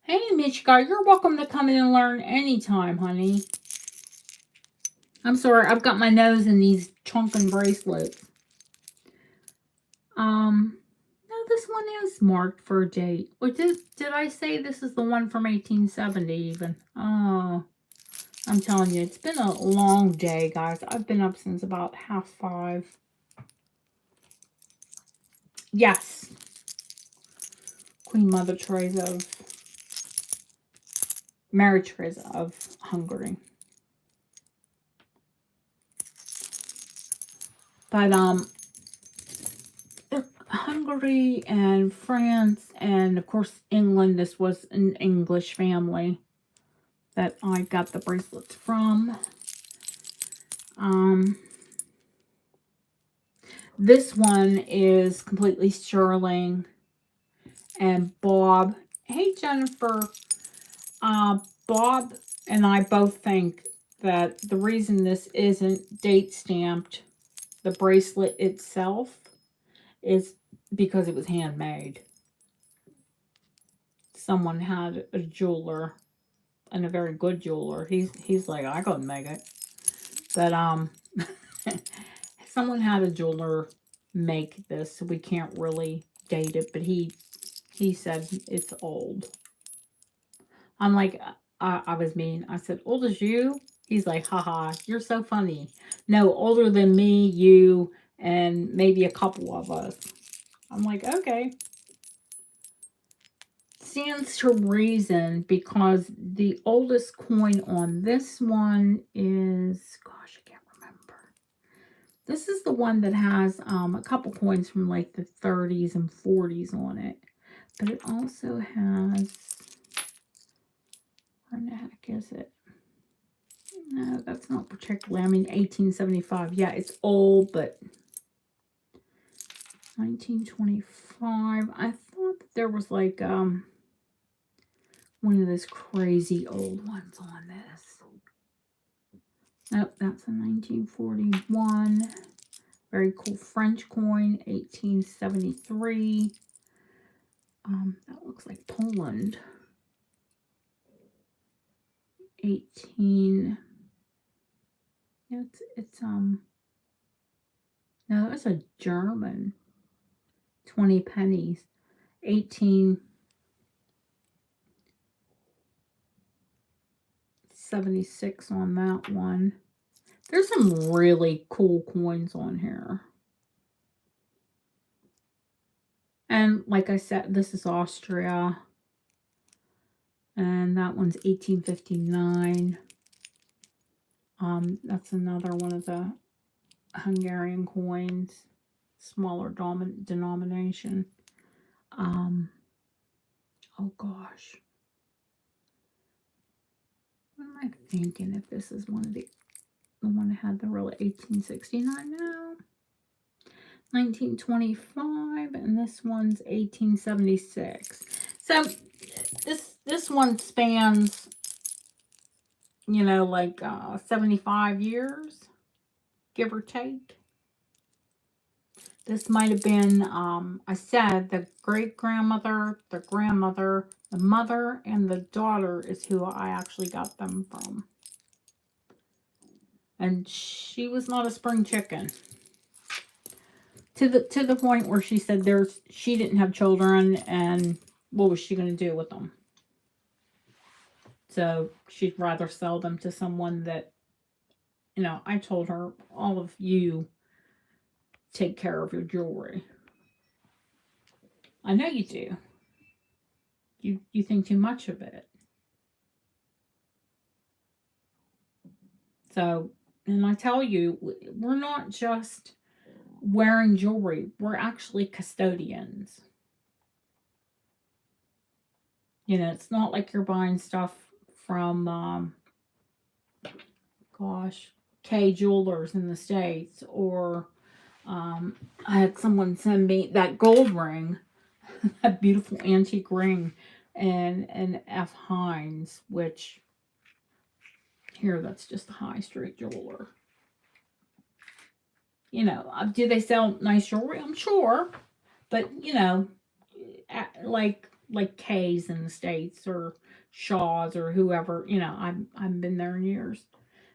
Hey, Michka, you're welcome to come in and learn anytime, honey. I'm sorry, I've got my nose in these chunkin' bracelets. No, this one is marked for a date. Or did I say this is the one from 1870 even? Oh, I'm telling you, it's been a long day, guys. I've been up since about 5:30. Yes. Queen Mother Teresa Mary Teresa of Hungary. But Hungary and France and of course England. This was an English family that I got the bracelets from. This one is completely sterling. And Bob, hey Jennifer, Bob and I both think that the reason this isn't date stamped, the bracelet itself, is because it was handmade. Someone had a jeweler, and a very good jeweler. He's like, I couldn't make it. But someone had a jeweler make this, so we can't really date it, but he said it's old. I'm like, I was mean. I said, old as you? He's like, haha, you're so funny. No, older than me, you, and maybe a couple of us. I'm like, okay. Stands to reason because the oldest coin on this one is, gosh, I can't remember. This is the one that has a couple coins from like the 30s and 40s on it. But it also has, where the heck is it? No, that's not particularly, I mean 1875. Yeah, it's old, but 1925. I thought that there was like one of those crazy old ones on this. Nope, that's a 1941. Very cool French coin, 1873. That looks like Poland. 18. Yeah, it's no, that's a German. 20 pennies. 1876 on that one. There's some really cool coins on here. And like I said, this is Austria. And that one's 1859. That's another one of the Hungarian coins. Smaller denomination. Oh gosh. What am I thinking if this is one of the one that had the real 1869 now? 1925, and this one's 1876. So this one spans, you know, like 75 years, give or take. This might have been, I said, the great-grandmother, the grandmother, the mother, and the daughter is who I actually got them from. And she was not a spring chicken. To the point where she said she didn't have children, and what was she going to do with them? So she'd rather sell them to someone that, you know, I told her, all of you take care of your jewelry. I know you do. You think too much of it. So, and I tell you, we're not just wearing jewelry. We're actually custodians. You know, it's not like you're buying stuff from, gosh, K Jewelers in the States, or I had someone send me that gold ring, that beautiful antique ring, and an F. Hines, which here, that's just a high street jeweler. You know, do they sell nice jewelry? I'm sure, but you know, like K's in the States, or Shaw's, or whoever. You know, I've been there in years,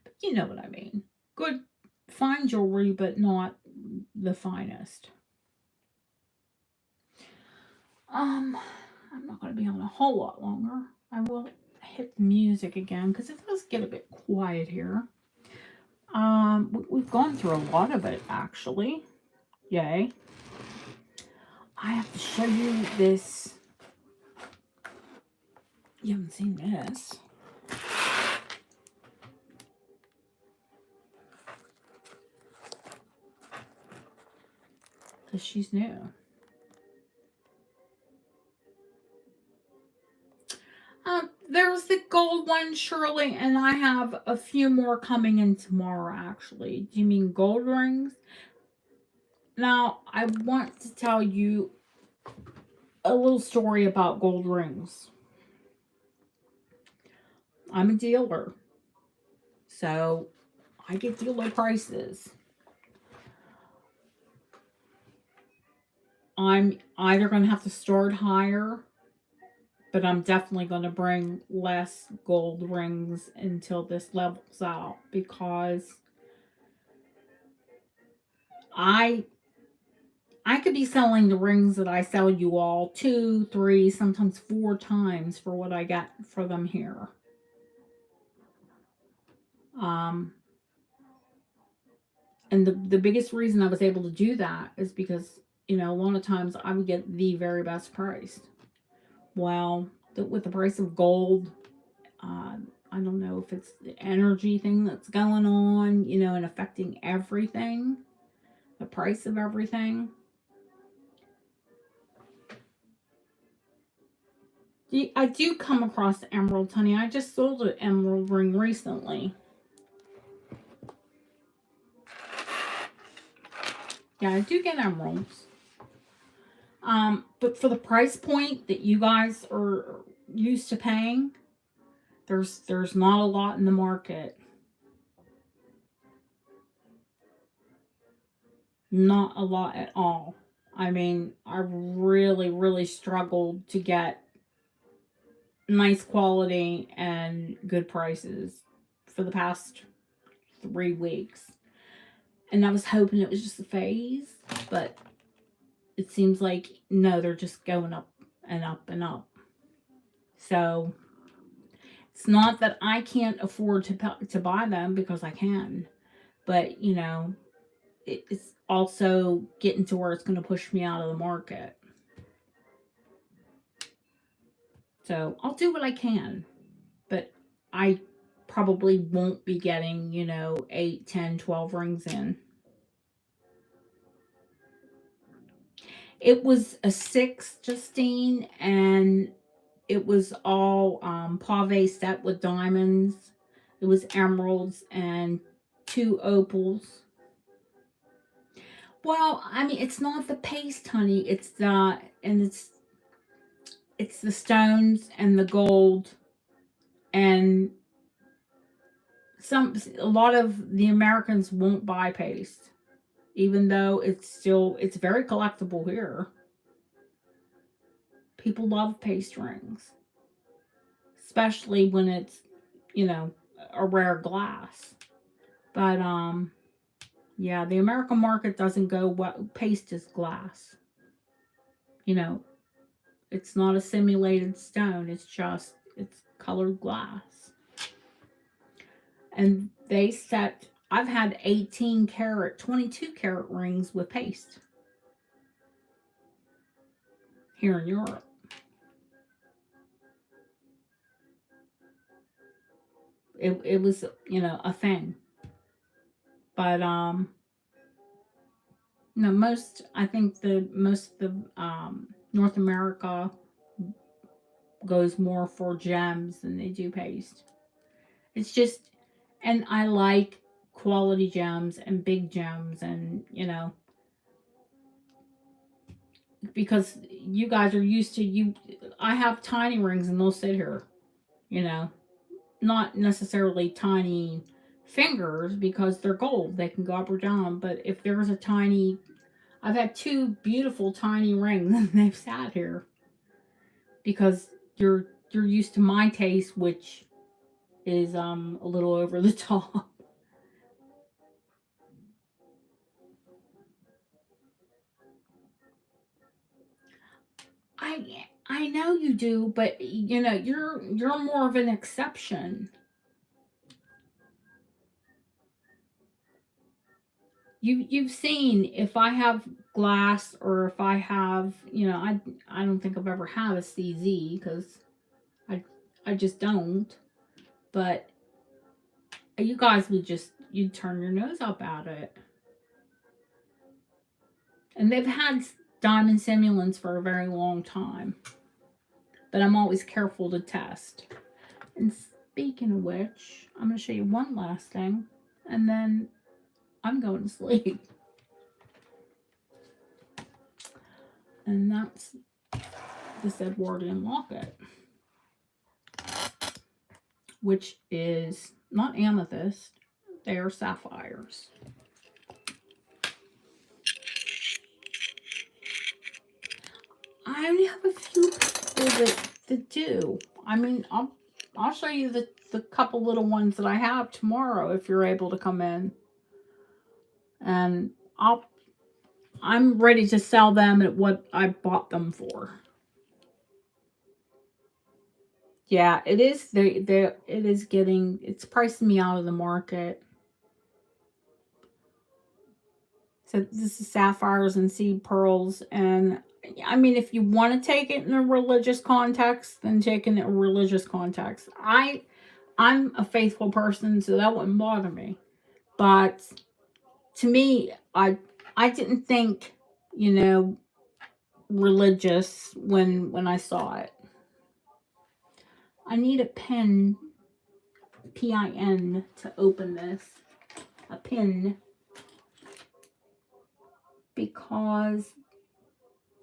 but you know what I mean. Good, fine jewelry, but not the finest. I'm not going to be on a whole lot longer. I will hit the music again because it does get a bit quiet here. We've gone through a lot of it, actually. Yay. I have to show you this. You haven't seen this. Because she's new. There's the gold one, Shirley, and I have a few more coming in tomorrow, actually. Do you mean gold rings? Now, I want to tell you a little story about gold rings. I'm a dealer, so I get dealer prices. I'm either going to have to start higher, but I'm definitely going to bring less gold rings until this levels out, because I could be selling the rings that I sell you all 2, 3, sometimes 4 times for what I got for them here. And the biggest reason I was able to do that is because, you know, a lot of times I would get the very best price. Well, with the price of gold, I don't know if it's the energy thing that's going on, you know, and affecting everything, the price of everything. I do come across emeralds, honey. I just sold an emerald ring recently. Yeah, I do get emeralds. But for the price point that you guys are used to paying, there's not a lot in the market. Not a lot at all. I mean, I really, really struggled to get nice quality and good prices for the past 3 weeks. And I was hoping it was just a phase, but it seems like, no, they're just going up and up and up. So it's not that I can't afford to buy them, because I can, but it's also getting to where it's going to push me out of the market. So I'll do what I can, but I probably won't be getting 8, 10, 12 rings in. It was a 6, Justine, and it was all pave set with diamonds. It was emeralds and 2 opals. Well, I mean, it's not the paste, honey. It's the stones and the gold, and a lot of the Americans won't buy paste, even though it's very collectible here. People love paste rings, especially when it's a rare glass. But yeah, the American market doesn't go what paste is glass. It's not a simulated stone. It's colored glass. And I've had 18 karat, 22 karat rings with paste here in Europe. It was, a thing. But I think most of North America goes more for gems than they do paste. It's just, and I like quality gems and big gems, and because you guys are used to I have tiny rings and they'll sit here, not necessarily tiny fingers, because they're gold, they can go up or down. But if there's I've had 2 beautiful tiny rings and they've sat here because you're used to my taste, which is a little over the top. I know you do, but you're more of an exception. You've seen if I have glass, or if I have, I don't think I've ever had a CZ, because I just don't. But you guys you'd turn your nose up at it. And they've had diamond simulants for a very long time, but I'm always careful to test. And speaking of which, I'm going to show you one last thing, and then I'm going to sleep. And that's this Edwardian locket, which is not amethyst, they are sapphires. I only have a few people that do. I mean, I'll show you the couple little ones that I have tomorrow if you're able to come in. And I'm ready to sell them at what I bought them for. Yeah, it is. It's pricing me out of the market. So this is sapphires and seed pearls, and I mean, if you want to take it in a religious context, then take it in a religious context. I'm a faithful person, so that wouldn't bother me. But to me, I didn't think, religious when I saw it. I need a pin, PIN, to open this. A pin. Because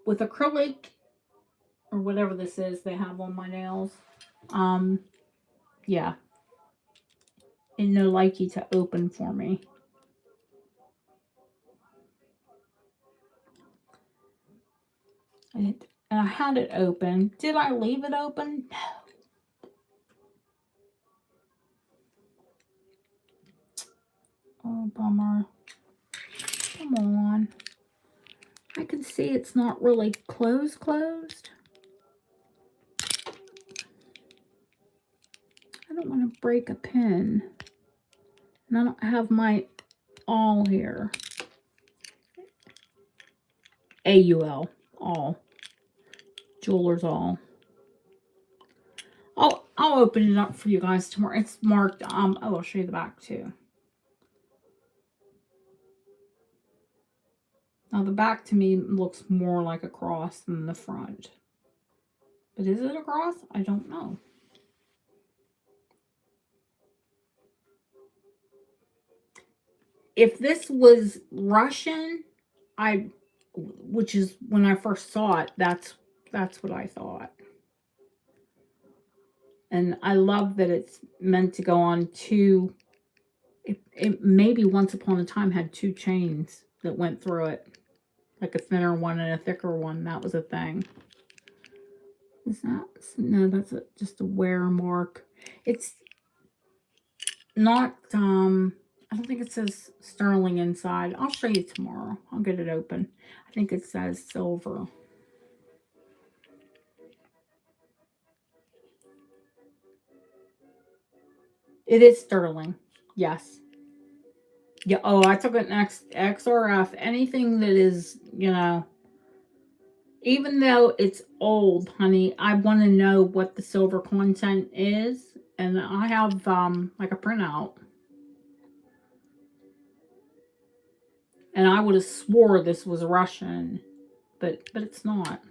with acrylic, or whatever this is they have on my nails, yeah, it no likey to open for me. And I had it open. Did I leave it open? No. Oh, bummer. Come on. I can see see it's not really closed. I don't want to break a pin. And I don't have my awl here. AUL, awl. Jeweler's awl. I'll open it up for you guys tomorrow. It's marked, I'll show you the back too. Now the back to me looks more like a cross than the front. But is it a cross? I don't know. If this was Russian, which is when I first saw it, that's what I thought. And I love that it's meant to go on two. It maybe once upon a time had two chains that went through it. Like a thinner one and a thicker one. That was a thing. Is that? No, that's just a wear mark. It's not, I don't think it says sterling inside. I'll show you tomorrow. I'll get it open. I think it says silver. It is sterling. Yes. Yeah. Oh, I took an XRF. Anything that is, even though it's old, honey, I want to know what the silver content is. And I have like a printout. And I would have swore this was Russian, but it's not.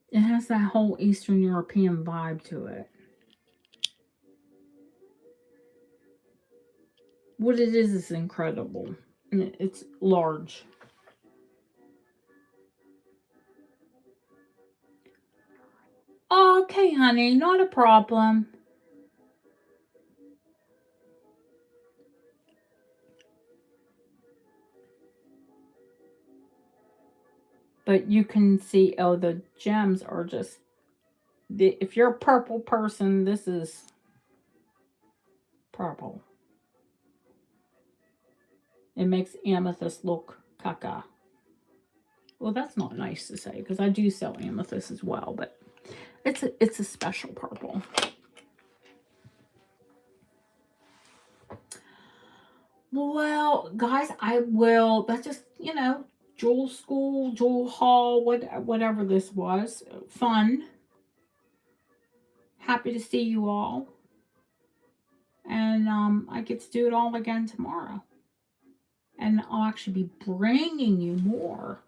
It has that whole Eastern European vibe to it. What it is incredible. And it's large. Okay, honey, not a problem. But you can see, oh, the gems are just, if you're a purple person, this is purple. It makes amethyst look caca. Well, that's not nice to say because I do sell amethyst as well, but it's a special purple. Well, guys, I will. That's just, jewel school, jewel haul, whatever this was. Fun. Happy to see you all. And I get to do it all again tomorrow. And I'll actually be bringing you more.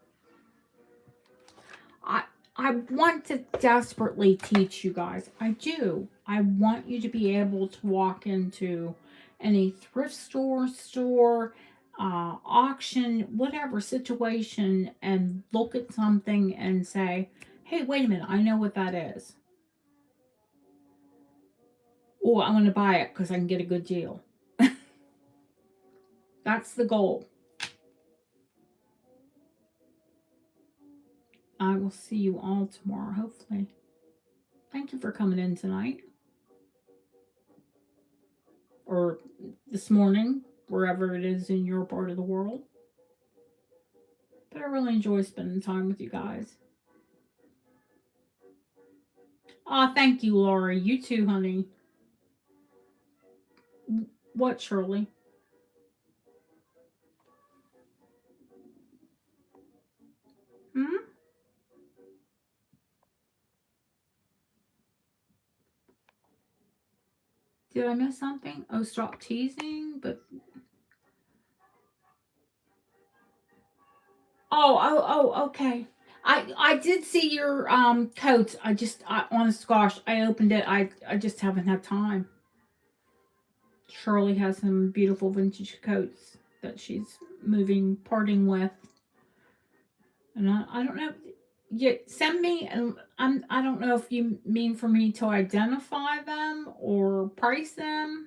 I want to desperately teach you guys. I do. I want you to be able to walk into any thrift store, auction, whatever situation, and look at something and say, hey, wait a minute, I know what that is. Oh, I'm going to buy it because I can get a good deal. That's the goal. I will see you all tomorrow, hopefully. Thank you for coming in tonight. Or this morning, wherever it is in your part of the world. But I really enjoy spending time with you guys. Oh, thank you, Laura. You too, honey. What, Shirley? Did I miss something? Oh, stop teasing, but... Oh, okay. I did see your coats. Honest gosh, I opened it. I just haven't had time. Shirley has some beautiful vintage coats that she's parting with. And I don't know. You send me, and I don't know if you mean for me to identify them or price them.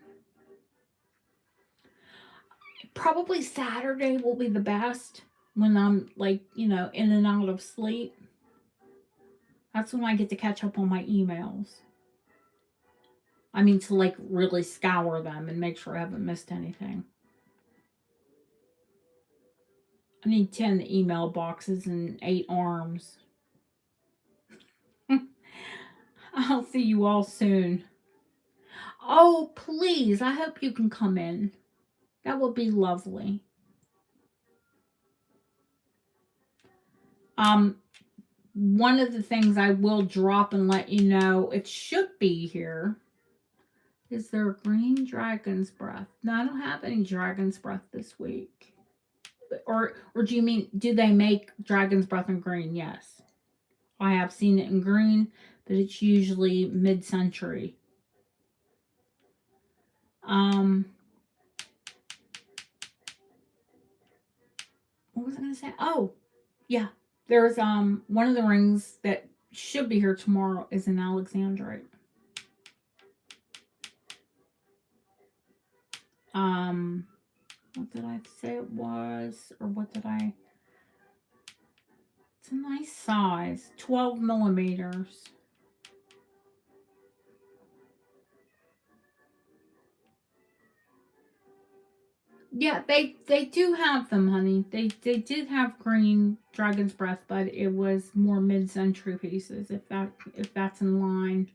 Probably Saturday will be the best when I'm like, in and out of sleep. That's when I get to catch up on my emails. I mean, to like really scour them and make sure I haven't missed anything. I need 10 email boxes and 8 arms. I'll see you all soon. Oh, please. I hope you can come in. That would be lovely. One of the things I will drop and let you know, it should be here. Is there a green dragon's breath? No, I don't have any dragon's breath this week. Or do you mean, do they make dragon's breath in green? Yes. I have seen it in green, but it's usually mid-century. What was I gonna say? Oh, yeah. There's one of the rings that should be here tomorrow is an Alexandrite. What did I say it was? Or what did I? It's a nice size, 12 millimeters. Yeah, they do have them, honey. They did have green dragon's breath, but it was more mid-century pieces. If that's in line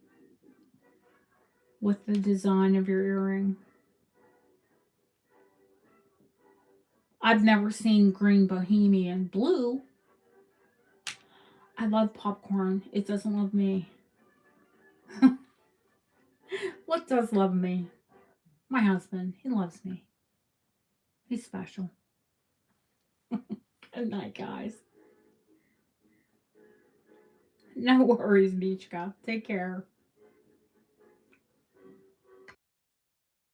with the design of your earring. I've never seen green bohemian blue. I love popcorn. It doesn't love me. What does love me? My husband. He loves me. He's special. Good night, guys. No worries, Beachka. Take care.